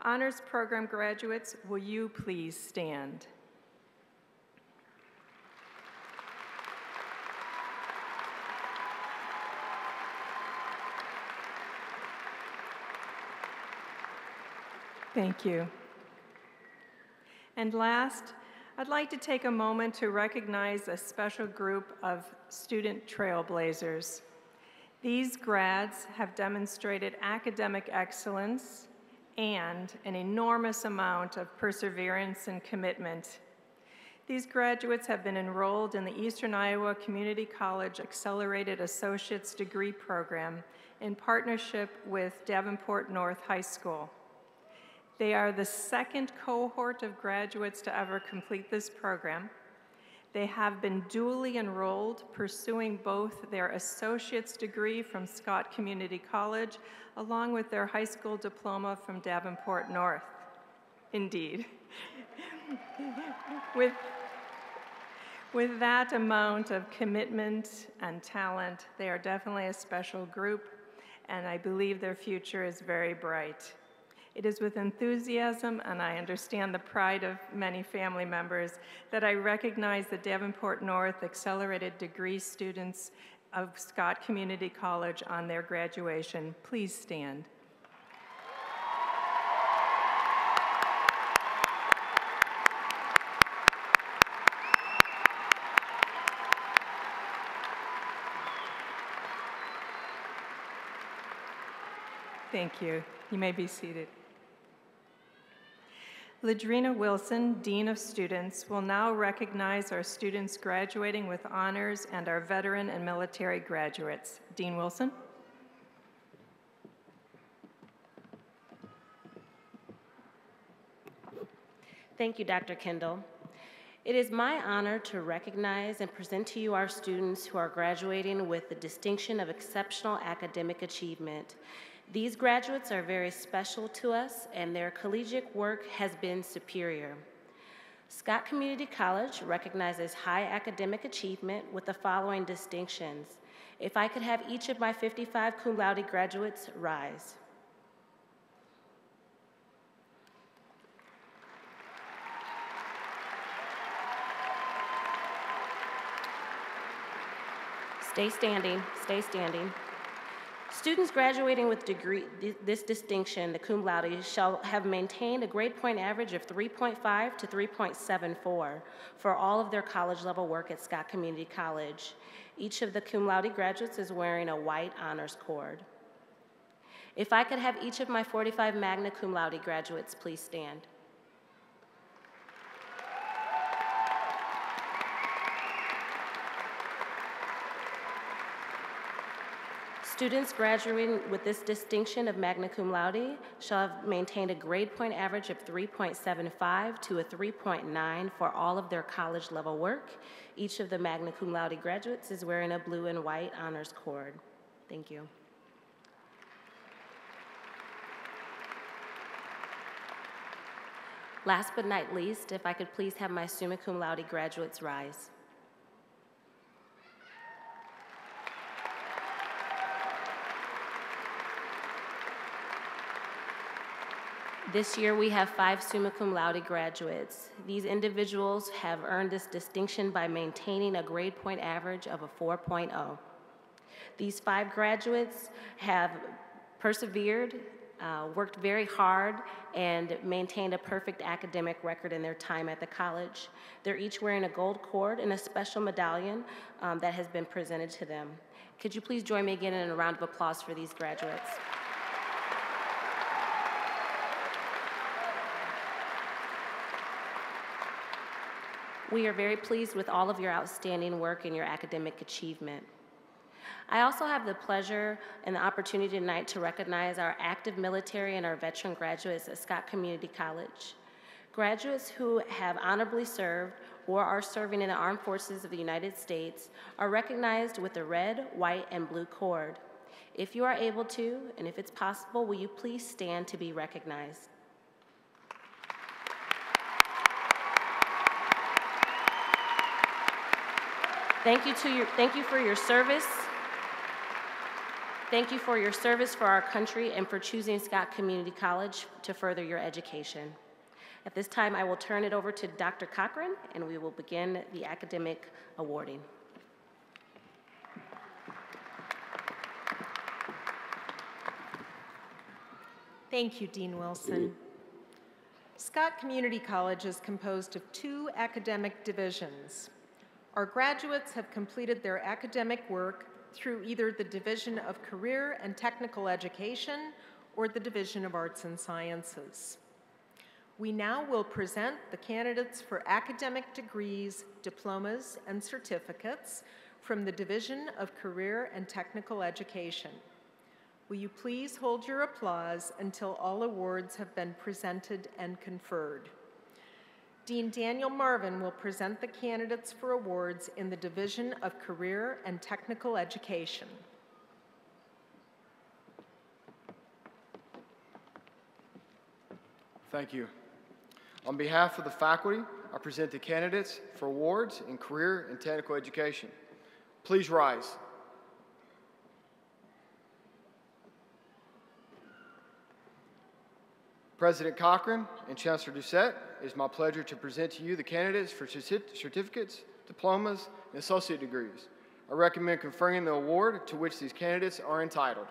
Honors Program graduates, will you please stand? Thank you. And last, I'd like to take a moment to recognize a special group of student trailblazers. These grads have demonstrated academic excellence and an enormous amount of perseverance and commitment. These graduates have been enrolled in the Eastern Iowa Community College Accelerated Associate's Degree Program in partnership with Davenport North High School. They are the second cohort of graduates to ever complete this program. They have been dually enrolled, pursuing both their associate's degree from Scott Community College, along with their high school diploma from Davenport North. Indeed. With that amount of commitment and talent, they are definitely a special group, and I believe their future is very bright. It is with enthusiasm, and I understand the pride of many family members, that I recognize the Davenport North Accelerated Degree students of Scott Community College on their graduation. Please stand. Thank you. You may be seated. Ladrina Wilson, Dean of Students, will now recognize our students graduating with honors and our veteran and military graduates. Dean Wilson. Thank you, Dr. Kendall. It is my honor to recognize and present to you our students who are graduating with the distinction of exceptional academic achievement. These graduates are very special to us, and their collegiate work has been superior. Scott Community College recognizes high academic achievement with the following distinctions. If I could have each of my 55 cum laude graduates rise. Stay standing, stay standing. Students graduating with this distinction, the cum laude, shall have maintained a grade point average of 3.5 to 3.74 for all of their college level work at Scott Community College. Each of the cum laude graduates is wearing a white honors cord. If I could have each of my 45 magna cum laude graduates please stand. Students graduating with this distinction of magna cum laude shall have maintained a grade point average of 3.75 to a 3.9 for all of their college level work. Each of the magna cum laude graduates is wearing a blue and white honors cord. Thank you. Last but not least, if I could please have my summa cum laude graduates rise. This year we have 5 summa cum laude graduates. These individuals have earned this distinction by maintaining a grade point average of a 4.0. These 5 graduates have persevered, worked very hard, and maintained a perfect academic record in their time at the college. They're each wearing a gold cord and a special medallion that has been presented to them. Could you please join me again in a round of applause for these graduates? We are very pleased with all of your outstanding work and your academic achievement. I also have the pleasure and the opportunity tonight to recognize our active military and our veteran graduates at Scott Community College. Graduates who have honorably served or are serving in the armed forces of the United States are recognized with the red, white, and blue cord. If you are able to, and if it's possible, will you please stand to be recognized? Thank you for your service. Thank you for your service for our country and for choosing Scott Community College to further your education. At this time, I will turn it over to Dr. Cochran, and we will begin the academic awarding. Thank you, Dean Wilson. Scott Community College is composed of 2 academic divisions. Our graduates have completed their academic work through either the Division of Career and Technical Education or the Division of Arts and Sciences. We now will present the candidates for academic degrees, diplomas, and certificates from the Division of Career and Technical Education. Will you please hold your applause until all awards have been presented and conferred? Dean Daniel Marvin will present the candidates for awards in the Division of Career and Technical Education. Thank you. On behalf of the faculty, I present the candidates for awards in Career and Technical Education. Please rise. President Cochran and Chancellor Doucette, it is my pleasure to present to you the candidates for certificates, diplomas, and associate degrees. I recommend conferring the award to which these candidates are entitled.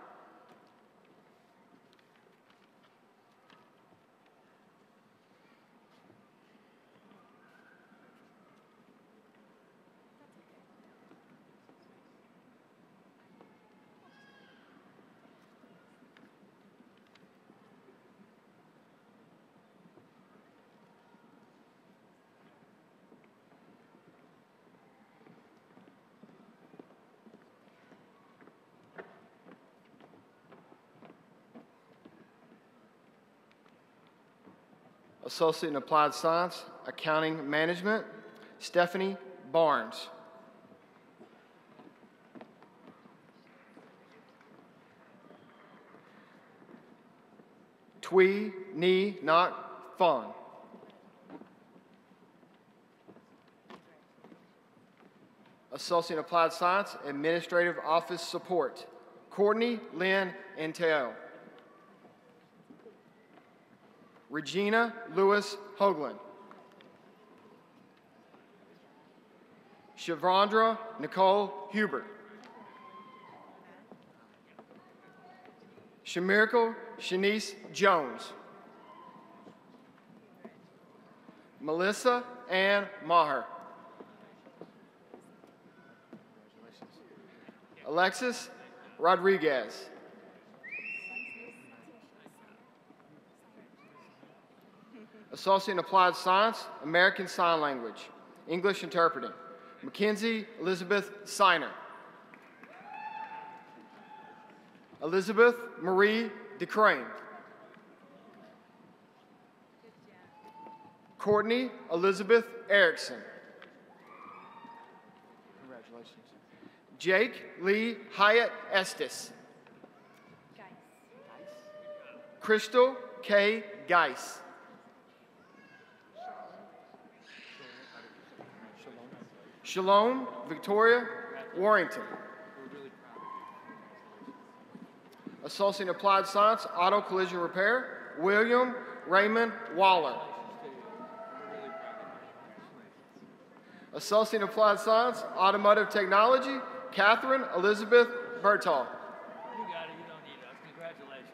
Associate in Applied Science, Accounting Management, Stephanie Barnes. Twee Ni Not Fun. Associate in Applied Science, Administrative Office Support, Courtney Lynn Anteo. Regina Lewis Hoagland. Shavandra Nicole Hubert. Shamiracle Shanice Jones. Melissa Ann Maher. Alexis Rodriguez. Associate in Applied Science, American Sign Language, English Interpreting, Mackenzie Elizabeth Siner. Elizabeth Marie DeCrane. Courtney Elizabeth Erickson. Congratulations. Jake Lee Hyatt Estes. Crystal K. Geis. Shalom Victoria Warrington. Associate in Applied Science, Auto Collision Repair, William Raymond Waller. Associate in Applied Science, Automotive Technology, Catherine Elizabeth Bertall. You got it. You don't need us. Congratulations.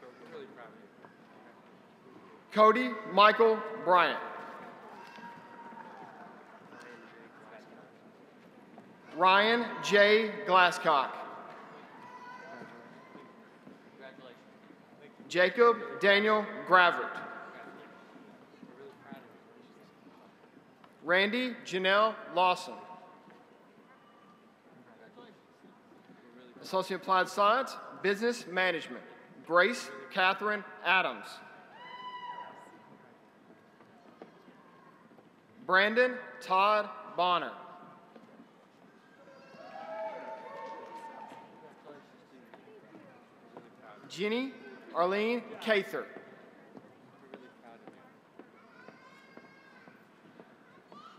We're really proud of you. Cody Michael Bryant. Ryan J. Glasscock. Jacob Daniel Gravert. Randy Janelle Lawson. Associate Applied Science, Business Management, Grace Catherine Adams. Brandon Todd Bonner. Jenny Arlene Cather.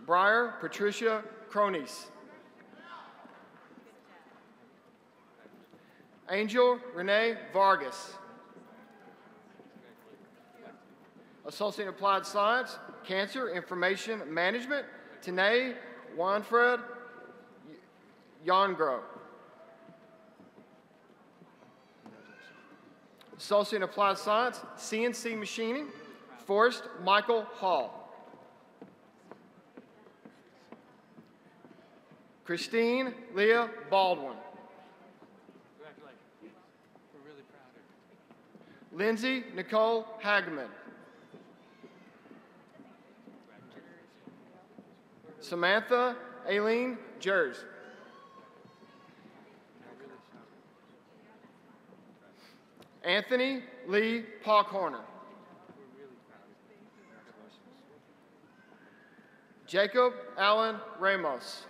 Briar Patricia Cronis. Angel Renee Vargas. Associate in Applied Science, Cancer Information Management, Tanae Wanfred Yongro. Associate in Applied Science, CNC Machining, Forrest Michael Hall. Christine Leah Baldwin. Congratulations. We're really proud of you. Lindsay Nicole Hageman. Samantha Aileen Jers. Anthony Lee Pockhorner. Jacob Allen Ramos.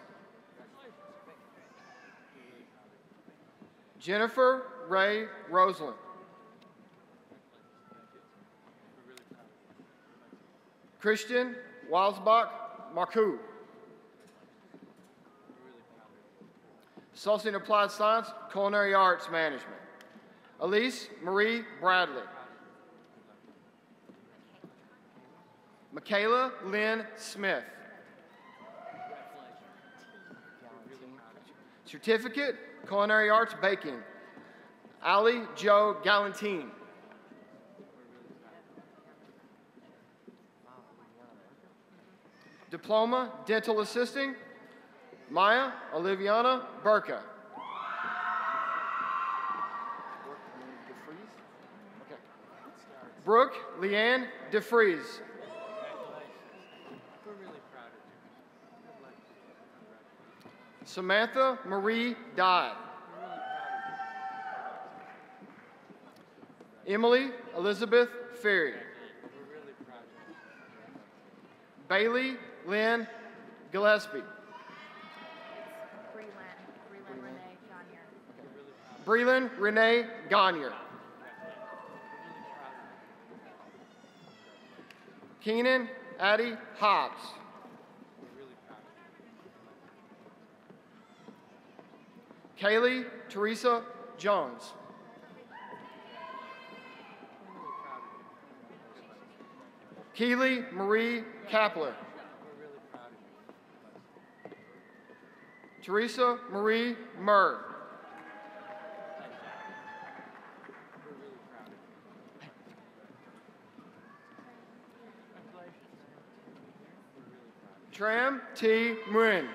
Jennifer Ray Roseland. Christian Walsbach Marcoux. Associate in Applied Science, Culinary Arts Management. Elise Marie Bradley. Michaela Lynn Smith. Certificate, Culinary Arts Baking. Ali Joe Galantine. Diploma, Dental Assisting, Maya Oliviana Burka. Brooke Leanne DeFries. We're really proud of you. Samantha Marie Dodd. Emily Elizabeth Ferry. We're really proud of you. Bailey Lynn Gillespie. Breland Renee Gagne. Breland Renee Gagne. Keenan Addie Hobbs. Kaylee Teresa Jones. Keely Marie Kapler. Teresa Marie Murr. Tram T. Nguyen.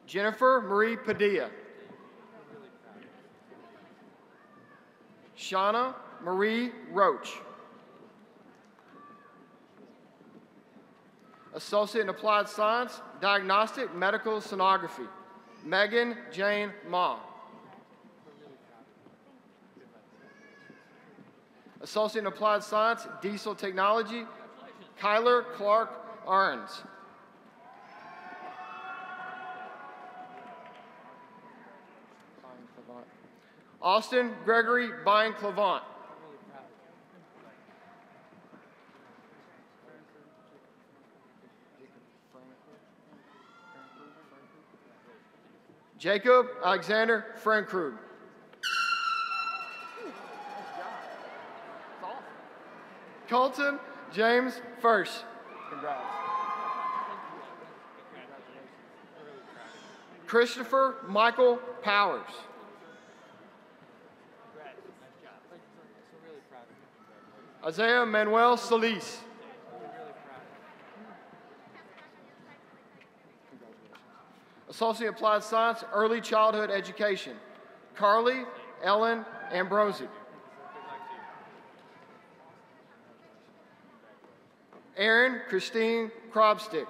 Jennifer Marie Padilla. Shauna Marie Roach. Associate in Applied Science, Diagnostic Medical Sonography, Megan Jane Ma. Associate in Applied Science, Diesel Technology, Kyler Clark Arns. Austin Gregory Bine-Clavant. Jacob Alexander Frankrug. Colton James First. Congrats. Christopher Michael Powers. Isaiah Manuel Solis. Associate Applied Science, Early Childhood Education, Carly Ellen Ambrosi. Erin Christine Krobstick.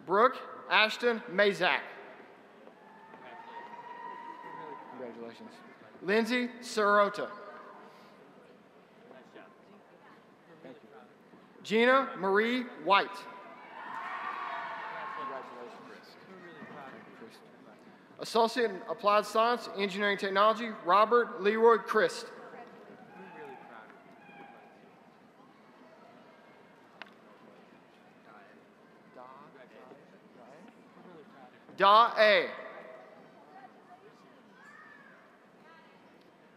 Brooke Ashton Mazak. Congratulations. Lindsay Sirota. Gina Marie White. Associate in Applied Science, Engineering Technology, Robert Leroy Christ. Da A.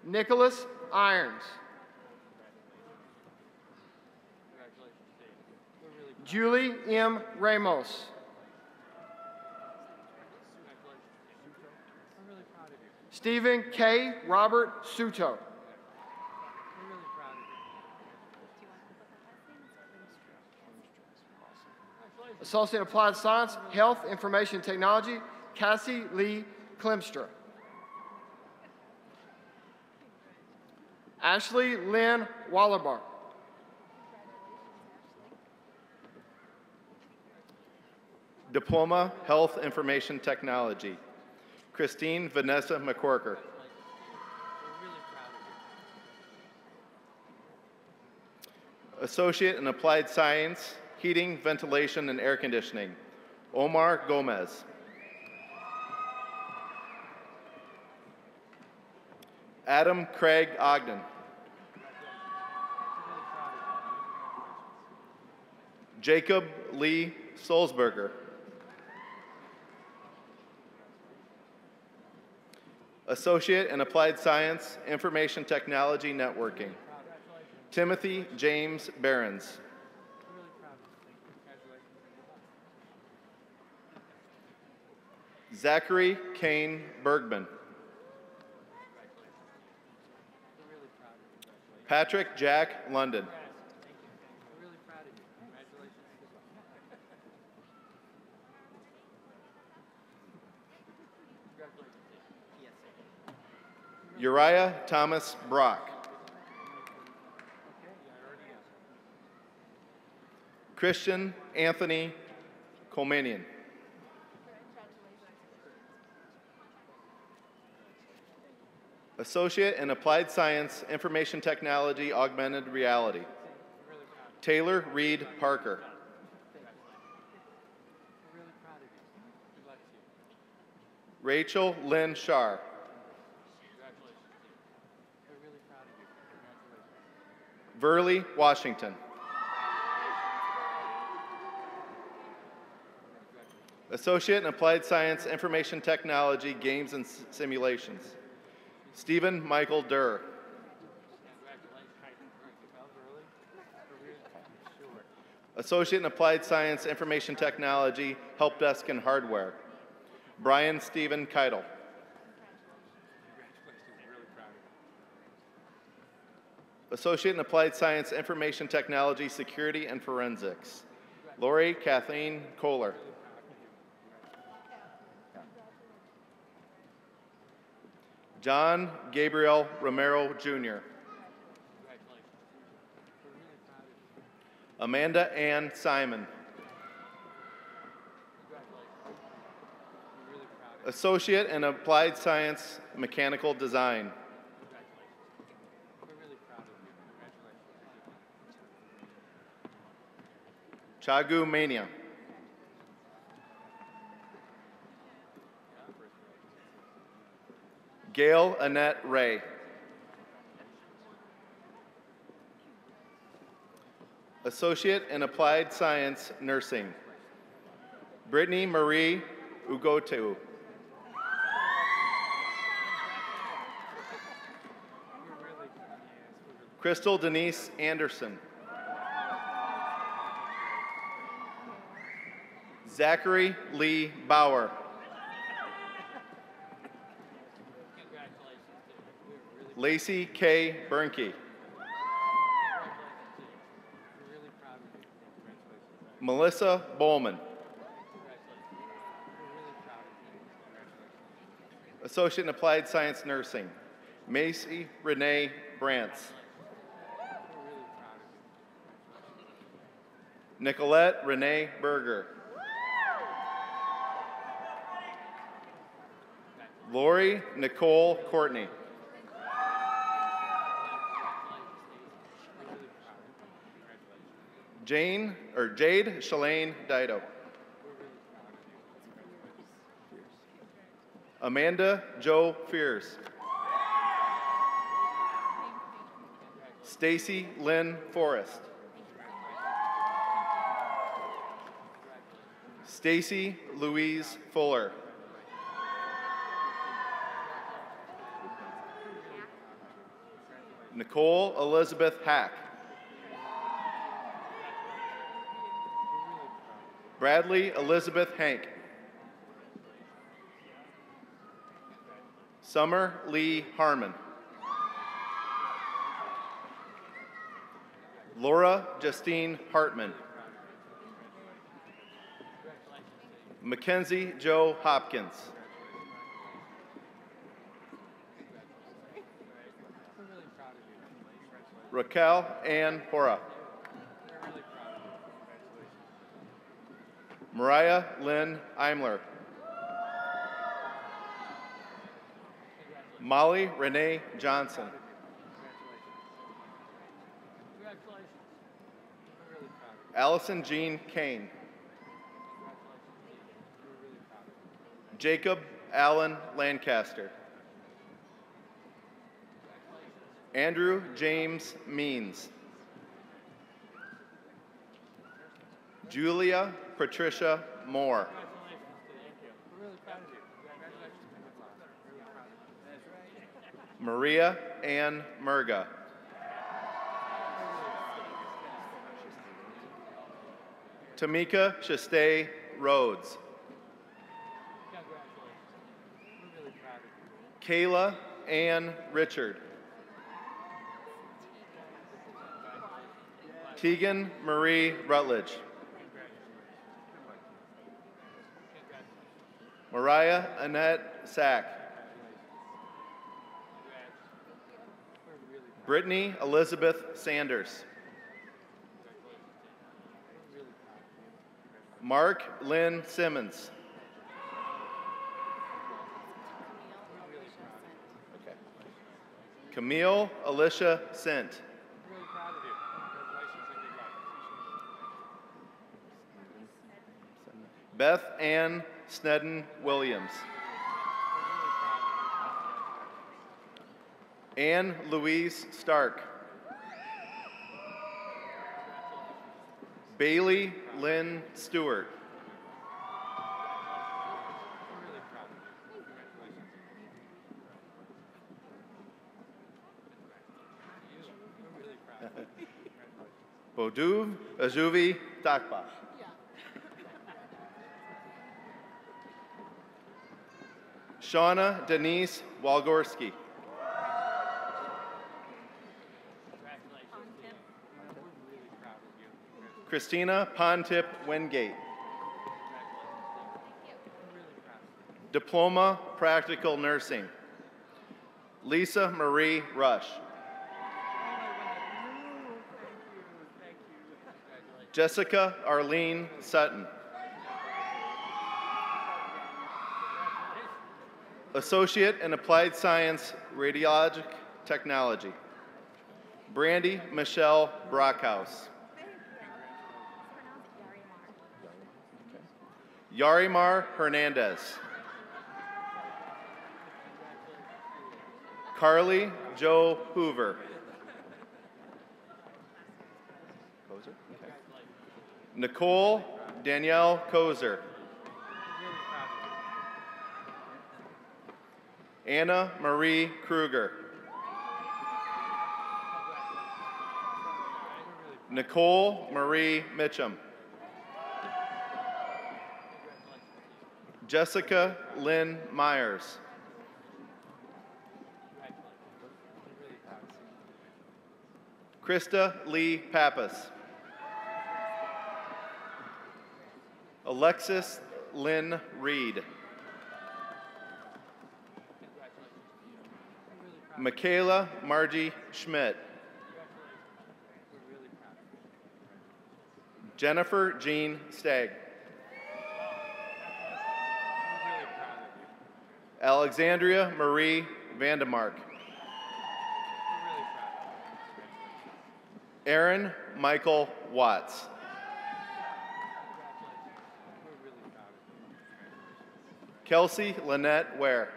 Nicholas Irons. Julie M. Ramos. Stephen K. Robert Suto. Associate in Applied Science, Health Information Technology, Cassie Lee Klemstra. Ashley Lynn Wallerbar. Diploma, Health Information Technology, Christine Vanessa McCorker. Associate in Applied Science, Heating, Ventilation, and Air Conditioning, Omar Gomez. Adam Craig Ogden. Jacob Lee Solzberger. Associate in Applied Science, Information Technology Networking, Timothy James Behrens. Zachary Kane Bergman. Patrick Jack London. Uriah Thomas Brock. Christian Anthony Colmanian. Associate in Applied Science, Information Technology, Augmented Reality, Taylor Reed Parker. Rachel Lynn Shar. Verley Washington. Associate in Applied Science, Information Technology, Games and Simulations, Stephen Michael Durr. Associate in Applied Science, Information Technology, Help Desk and Hardware, Brian Stephen Keitel. Associate in Applied Science, Information Technology, Security, and Forensics, Lori Kathleen Kohler. John Gabriel Romero, Jr. Amanda Ann Simon. Associate in Applied Science, Mechanical Design. Chagu Mania. Gail Annette Ray. Associate in Applied Science, Nursing, Brittany Marie Ugotu. Crystal Denise Anderson. Zachary Lee Bauer. Lacey K. Bernke. Melissa Bowman. Associate in Applied Science Nursing, Macy Renee Brantz. Nicolette Renee Berger. Lori Nicole Courtney. Jade Shalane Dido. Amanda Jo Fears. Stacy Lynn Forrest. Stacy Louise Fuller. Nicole Elizabeth Hack. Bradley Elizabeth Hank. Summer Lee Harmon. Laura Justine Hartman. Mackenzie Joe Hopkins. Raquel Ann Hora. Mariah Lynn Imler. Molly Renee Johnson. Allison Jean Kane. Jacob Allen Lancaster. Andrew James Means. Julia Patricia Moore. Maria Ann Murga. Tamika Shastay Rhodes. Kayla Ann Richard. Tegan Marie Rutledge. Mariah Annette Sack. Brittany Elizabeth Sanders. Mark Lynn Simmons. Okay. Camille Alicia Sint. Beth Ann Snedden Williams. Anne Louise Stark. Bailey Lynn Stewart. Bodu Ajuvi Takba. Shauna Denise Walgorski. Christina Pontip Wingate. Diploma, Practical Nursing. Lisa Marie Rush. Jessica Arlene Sutton. Associate in Applied Science, Radiologic Technology. Brandy Michelle Brockhouse. Yarimar Hernandez. Carly Jo Hoover. Nicole Danielle Kozer. Anna Marie Kruger. Nicole Marie Mitchum. Jessica Lynn Myers. Krista Lee Pappas. Alexis Lynn Reed. Michaela Margie Schmidt. Jennifer Jean Stagg. Alexandria Marie Vandemark. Aaron Michael Watts. Kelsey Lynette Ware.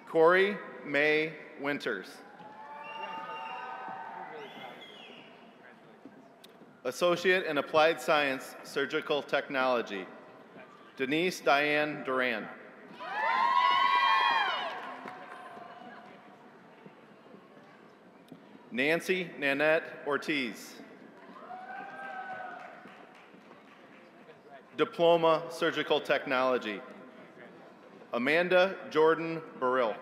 Corey May Winters. Associate in Applied Science, Surgical Technology. Denise Diane Duran. Nancy Nanette Ortiz. Diploma, Surgical Technology. Amanda Jordan Burrill.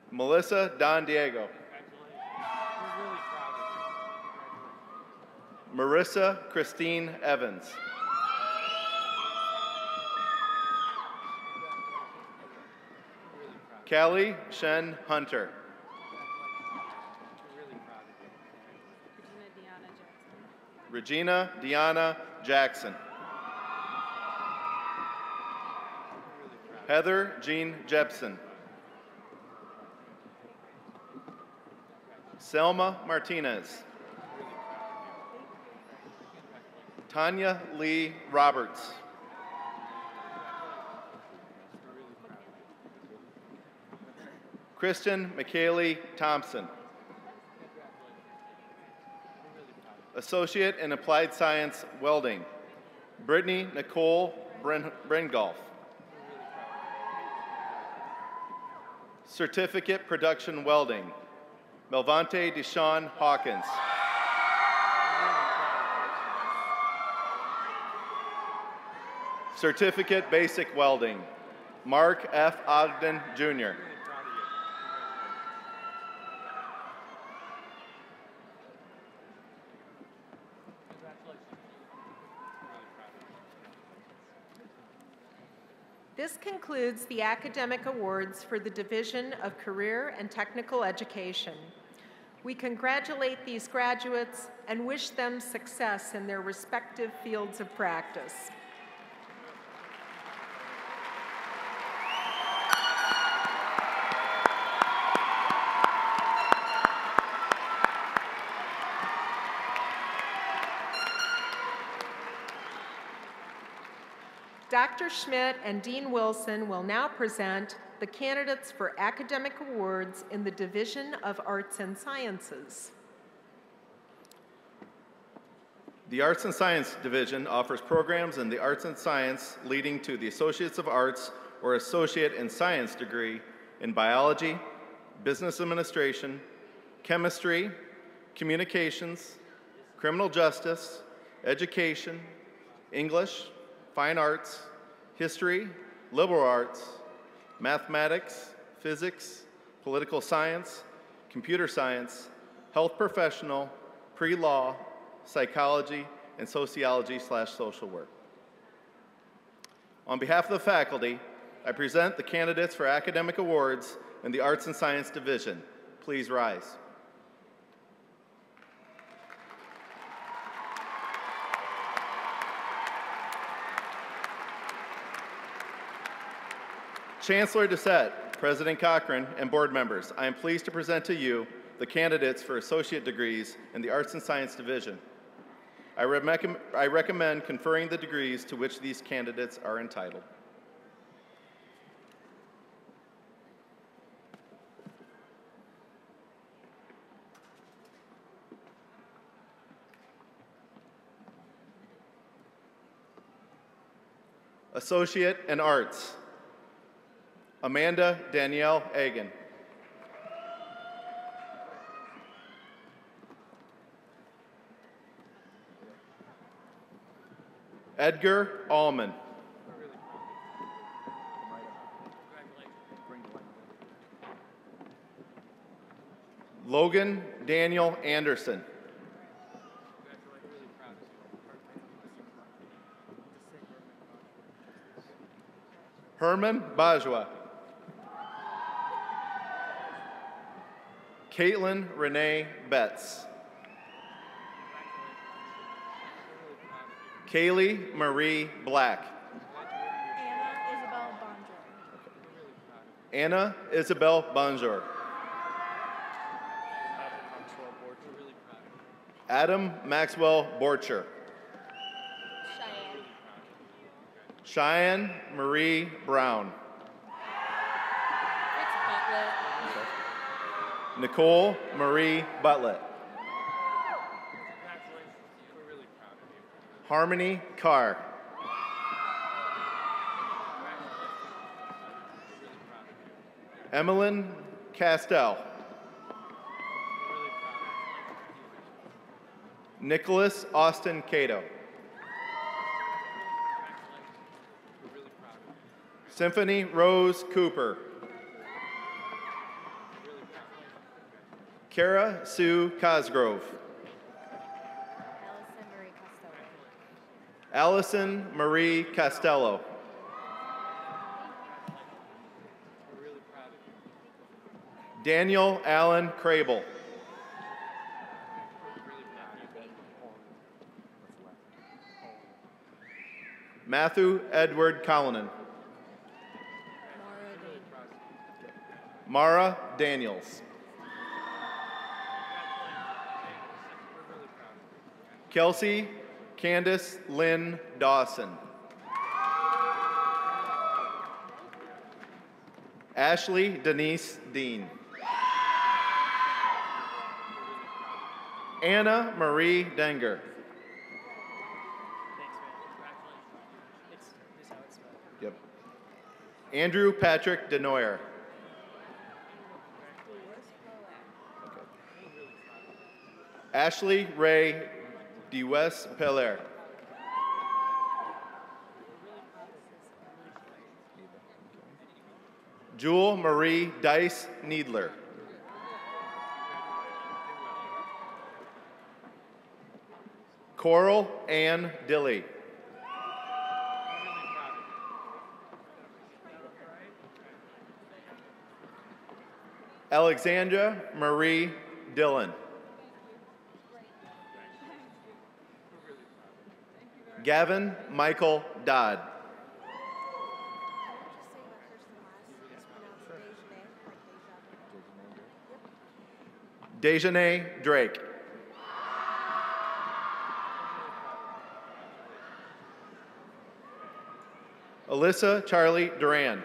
Melissa Don Diego. Marissa Christine Evans. Callie Shen Hunter. Regina Deanna Jackson. Heather Jean Jepson. Selma Martinez. Tanya Lee Roberts. Kristen McKaylee Thompson. Associate in Applied Science Welding, Brittany Nicole Brengolf. Certificate Production Welding, Melvante Deshawn Hawkins. Certificate Basic Welding, Mark F. Ogden, Jr. This concludes the academic awards for the Division of Career and Technical Education. We congratulate these graduates and wish them success in their respective fields of practice. Dr. Schmidt and Dean Wilson will now present the candidates for academic awards in the Division of Arts and Sciences. The Arts and Science Division offers programs in the Arts and Science leading to the Associates of Arts or Associate in Science degree in Biology, Business Administration, Chemistry, Communications, Criminal Justice, Education, English, Fine Arts, History, Liberal Arts, mathematics, physics, political science, computer science, health professional, pre-law, psychology, and sociology/social work. On behalf of the faculty, I present the candidates for academic awards in the Arts and Science Division. Please rise. Chancellor Doucette, President Cochran, and board members, I am pleased to present to you the candidates for associate degrees in the Arts and Science Division. I recommend conferring the degrees to which these candidates are entitled. Associate in Arts, Amanda Danielle Agan. Edgar Allman. Logan Daniel Anderson. Herman Bajwa. Caitlin Renee Betts. Kaylee Marie Black. Anna Isabel Bonjour. Adam Maxwell Borcher. Cheyenne Marie Brown. Nicole Marie Butlett. Harmony Carr. Emmeline Castell. Nicholas Austin Cato. Symphony Rose Cooper. Kara Sue Cosgrove. Allison Marie Costello. Daniel Allen Crable. Matthew Edward Collinan. Mara Daniels. Kelsey Candace Lynn Dawson. Ashley Denise Dean. Anna Marie Denger. Yep. Andrew Patrick Denoyer. Ashley Ray DeWes Peller. Jewel Marie Dice Needler. Coral Ann Dilly. Alexandra Marie Dillon. Gavin Michael Dodd. Dejanay Drake. Alyssa Charlie Duran.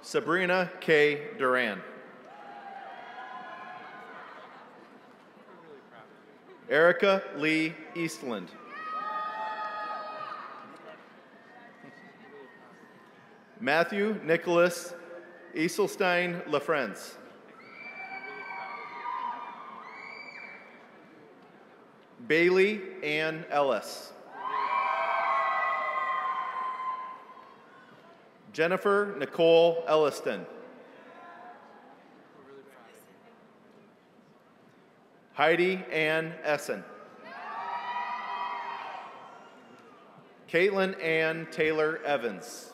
Sabrina K. Duran. Erica Lee Eastland. Matthew Nicholas Eselstein LaFrance. Bailey Ann Ellis. Jennifer Nicole Elliston. Heidi Ann Essen. Caitlin Ann Taylor Evans.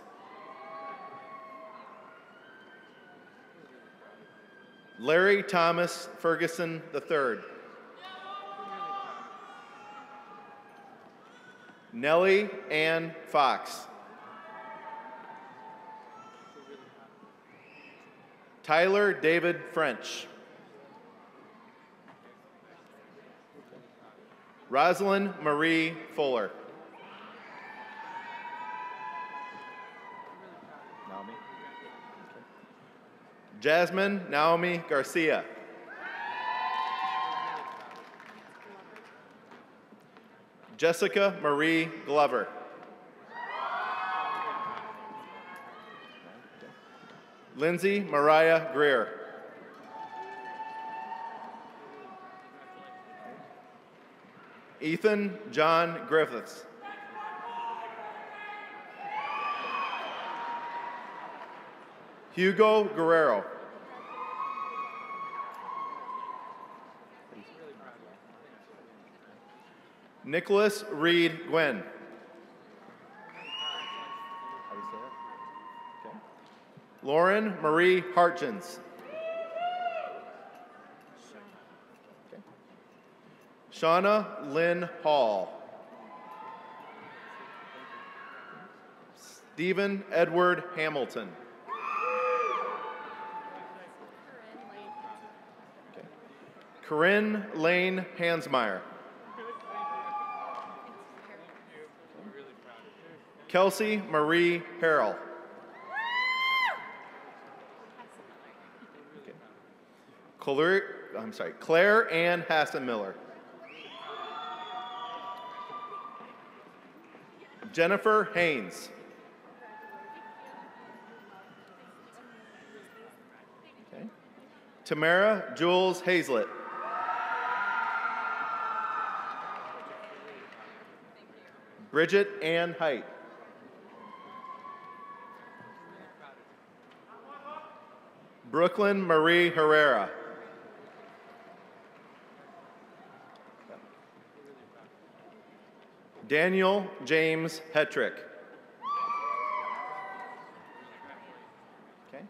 Larry Thomas Ferguson III. Nellie Ann Fox. Tyler David French. Rosalind Marie Fuller. Jasmine Naomi Garcia. Jessica Marie Glover. Lindsay Mariah Greer. Ethan John Griffiths. Hugo Guerrero. Nicholas Reed Gwen. Lauren Marie Hartgens. Shauna Lynn Hall. Stephen Edward Hamilton. Corinne Lane Hansmeyer. Kelsey Marie Harrell. Claire Ann Hassenmiller. Jennifer Haynes. Okay. Tamara Jules Hazlett. Bridget Ann Height. Brooklyn Marie Herrera. Daniel James Hetrick. Okay.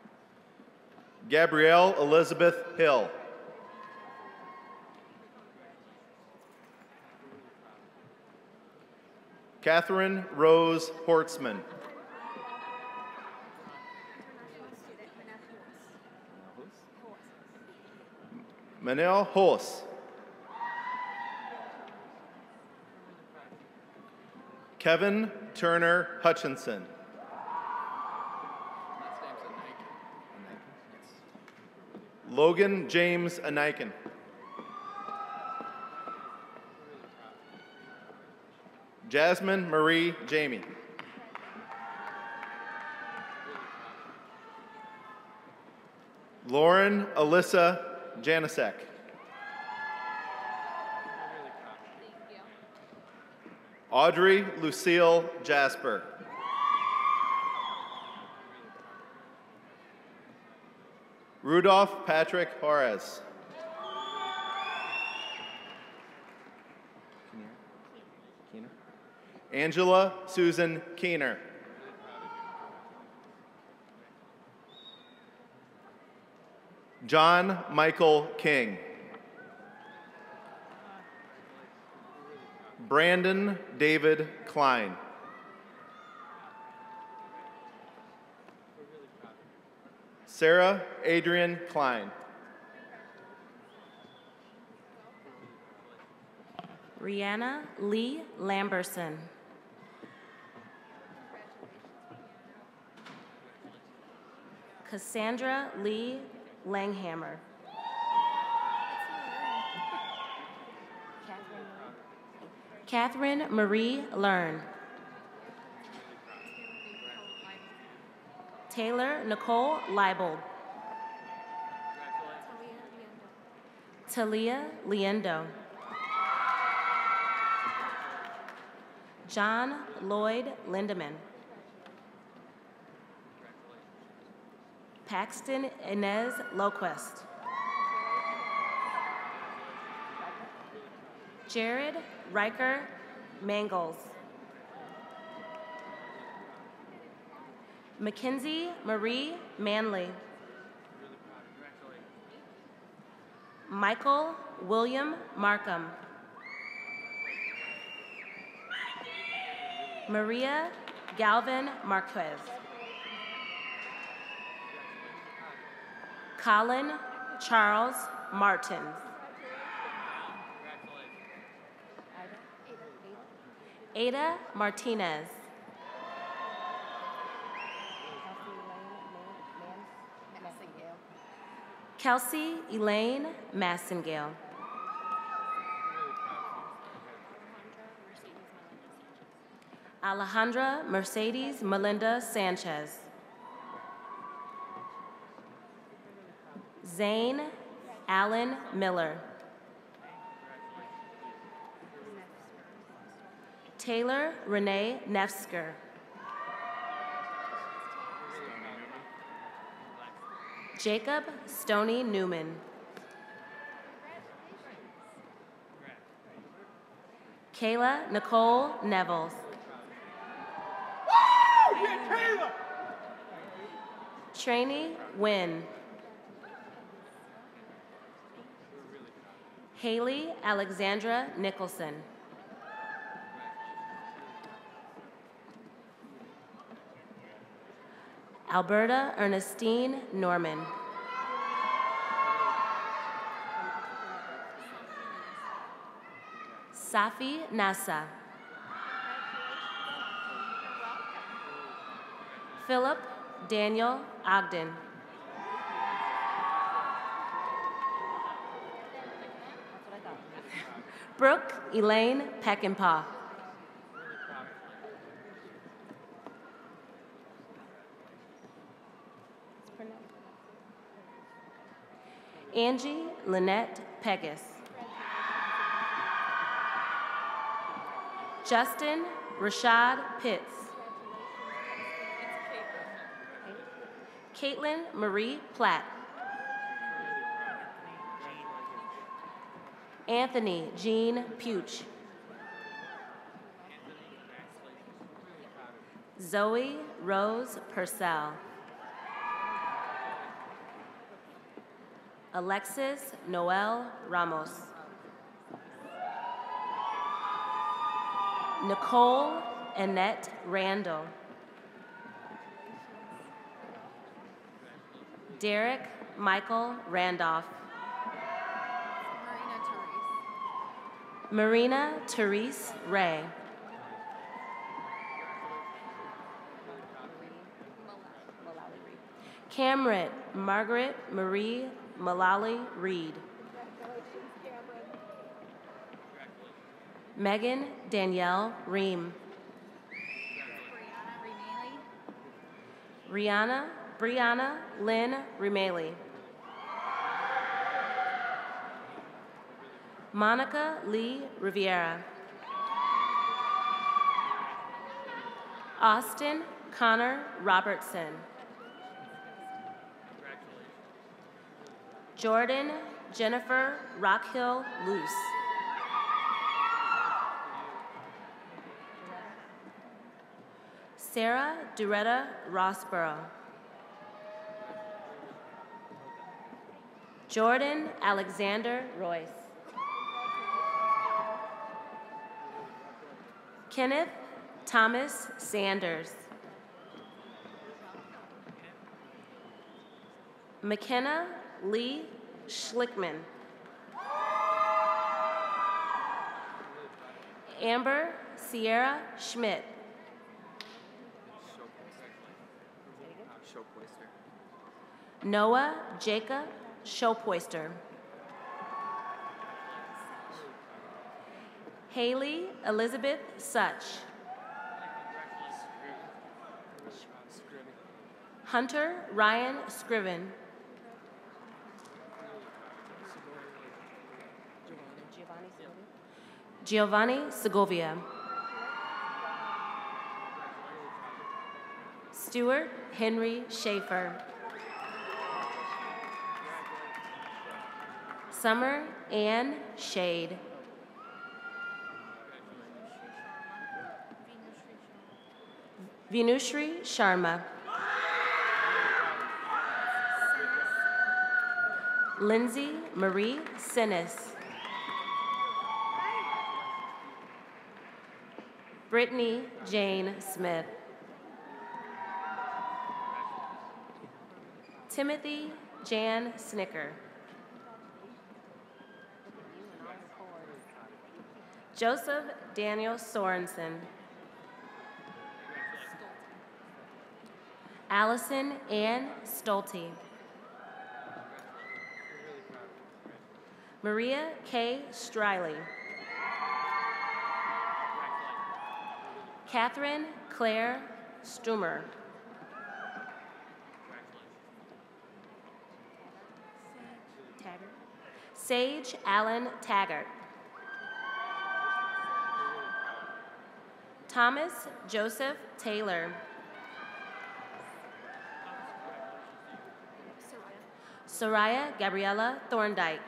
Gabrielle Elizabeth Hill. Catherine Rose Hortzman. Manel Hos. Kevin Turner Hutchinson. Logan James Aniken. Jasmine Marie Jamie. Lauren Alyssa Janisek. Audrey Lucille Jasper. Rudolph Patrick Juarez. Angela Susan Keener. John Michael King. Brandon David Klein. Sarah Adrian Klein. Rihanna Lee Lamberson. Cassandra Lee Langhammer. Catherine Marie Learn. Taylor Nicole Leibold. Talia Liendo. John Lloyd Lindeman. Paxton Inez Loquist. Jared Riker Mangles. Mackenzie Marie Manley. Michael William Markham. Maria Galvin Marquez. Colin Charles Martin. Ada Martinez. Kelsey Elaine Massengale. Alejandra Mercedes Melinda Sanchez. Zane Allen Miller. Taylor Renee Nefsker. Jacob Stoney Newman. Kayla Nicole Nevels. Woo! Yeah, Kayla! Trainee Wynn. Haley Alexandra Nicholson. Alberta Ernestine Norman. Safi Nassa. Philip Daniel Ogden. Brooke Elaine Peckinpah. Angie Lynette Pegas. Justin Rashad Pitts. Caitlin Marie Platt. Anthony Jean Puch. Zoe Rose Purcell. Alexis Noel Ramos. Nicole Annette Randall. Derek Michael Randolph. Marina Therese Ray. Cameron Margaret Marie Malali Reed. Megan Danielle Ream. Brianna Lynn Remaley. Monica Lee Riviera. Austin Connor Robertson. Jordan Jennifer Rockhill Luce. Sarah Doretta Rossborough. Jordan Alexander Royce. Kenneth Thomas Sanders. McKenna Lee Schlickman. Amber Sierra Schmidt. Noah Jacob Showpoister. Haley Elizabeth Such. Hunter Ryan Scriven. Giovanni Segovia. Stuart Henry Schaefer. Summer Ann Shade. Vinushri Sharma. Lindsay Marie Sinnis. Brittany Jane Smith. Timothy Jan Snicker. Joseph Daniel Sorensen. Allison Ann Stolte. Maria K. Striley. Catherine Claire Stumer. Sage Allen Taggart. Thomas Joseph Taylor. Soraya Gabriela Thorndike.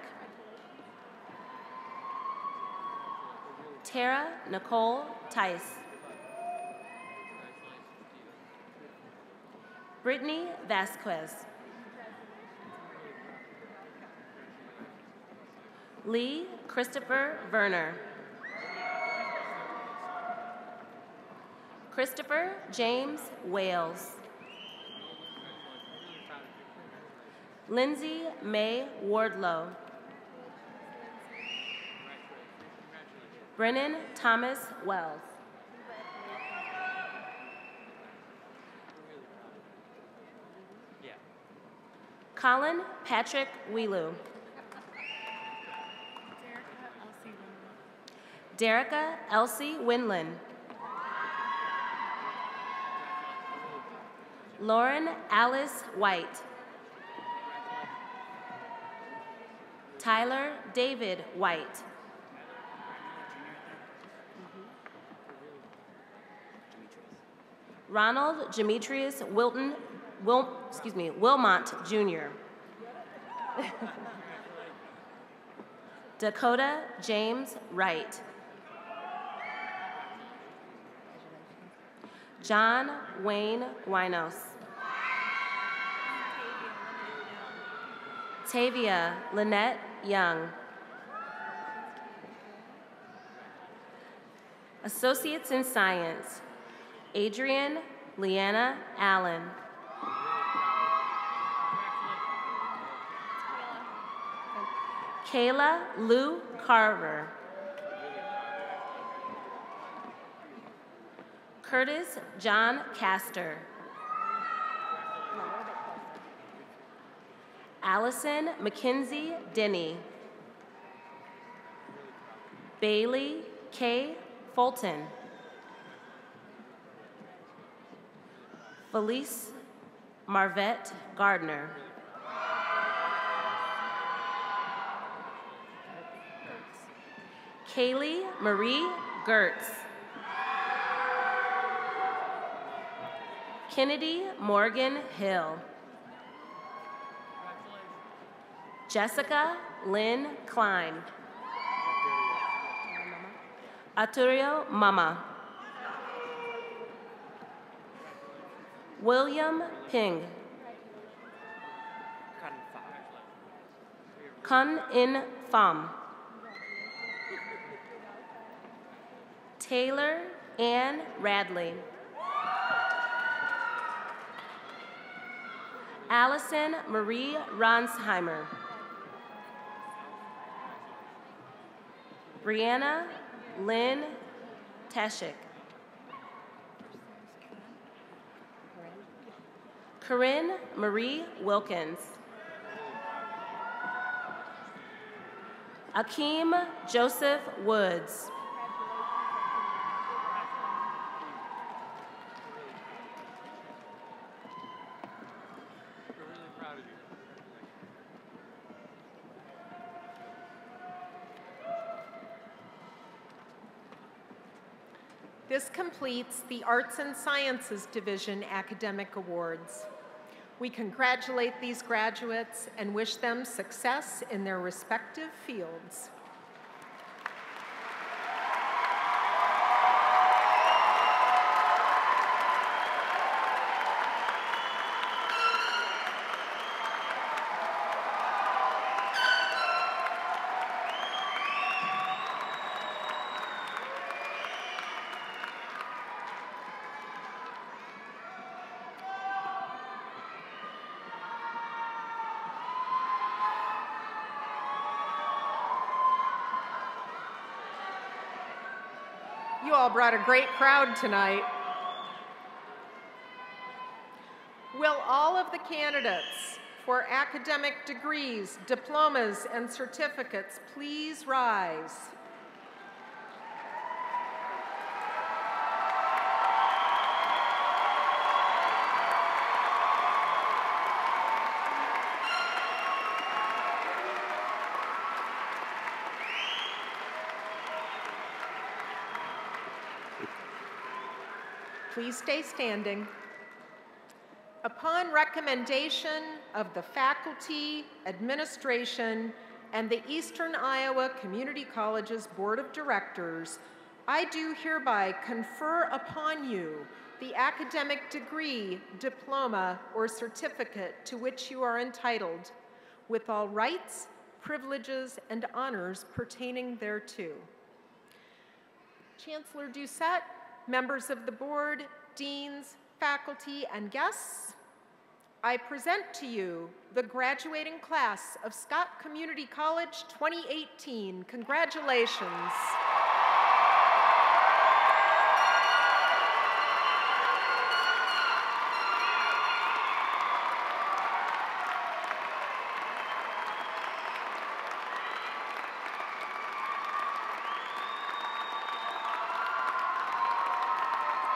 Tara Nicole Tice. Brittany Vasquez. Lee Christopher Werner. Christopher James Wales. Lindsay May Wardlow. Brennan Thomas Wells. Colin Patrick Wheelu. Derica Elsie Winland. Lauren Alice White. Tyler David White. Ronald Demetrius Wilmont Jr. Dakota James Wright. John Wayne Winos. Tavia Lynette Young. Associates in Science, Adrian Leanna Allen. Kayla Lou Carver. Curtis John Castor. Allison Mackenzie Denny. Bailey K. Fulton. Felice Marvette Gardner. Kaylee Marie Gertz. Kennedy Morgan Hill. Jessica Lynn Klein. Arturo Mama. William Ping. Kun In Pham. Taylor Ann Radley. Allison Marie Ronsheimer. Brianna Lynn Teshik. Corinne Marie Wilkins. Akeem Joseph Woods. This completes the Arts and Sciences Division Academic Awards. We congratulate these graduates and wish them success in their respective fields. You all brought a great crowd tonight. Will all of the candidates for academic degrees, diplomas, and certificates please rise? Please stay standing. Upon recommendation of the faculty, administration, and the Eastern Iowa Community College's Board of Directors, I do hereby confer upon you the academic degree, diploma, or certificate to which you are entitled, with all rights, privileges, and honors pertaining thereto. Chancellor Doucette, members of the board, deans, faculty, and guests, I present to you the graduating class of Scott Community College 2018. Congratulations.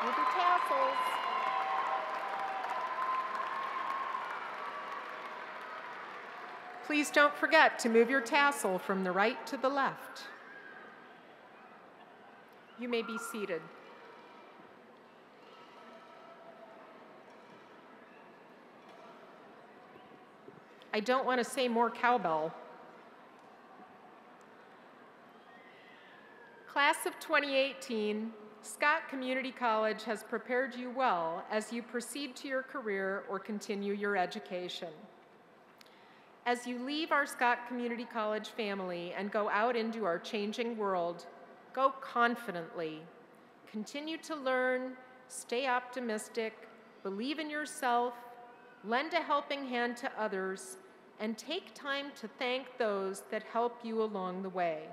With your tassels. Please don't forget to move your tassel from the right to the left. You may be seated. I don't want to say more cowbell. Class of 2018, Scott Community College has prepared you well as you proceed to your career or continue your education. As you leave our Scott Community College family and go out into our changing world, go confidently. Continue to learn, stay optimistic, believe in yourself, lend a helping hand to others, and take time to thank those that help you along the way.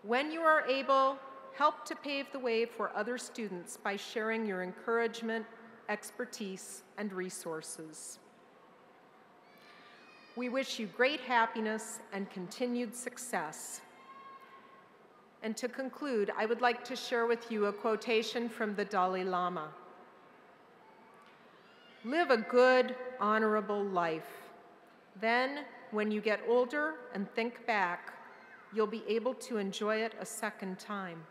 When you are able, help to pave the way for other students by sharing your encouragement, expertise, and resources. We wish you great happiness and continued success. And to conclude, I would like to share with you a quotation from the Dalai Lama. Live a good, honorable life. Then, when you get older and think back, you'll be able to enjoy it a second time.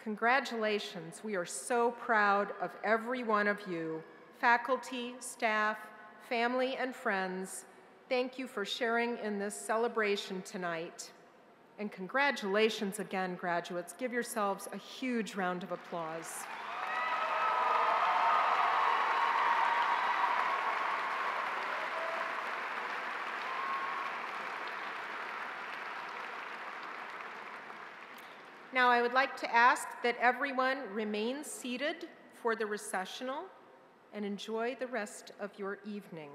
Congratulations. We are so proud of every one of you, faculty, staff, family, and friends. Thank you for sharing in this celebration tonight. And congratulations again, graduates. Give yourselves a huge round of applause. Now, I would like to ask that everyone remain seated for the recessional and enjoy the rest of your evening.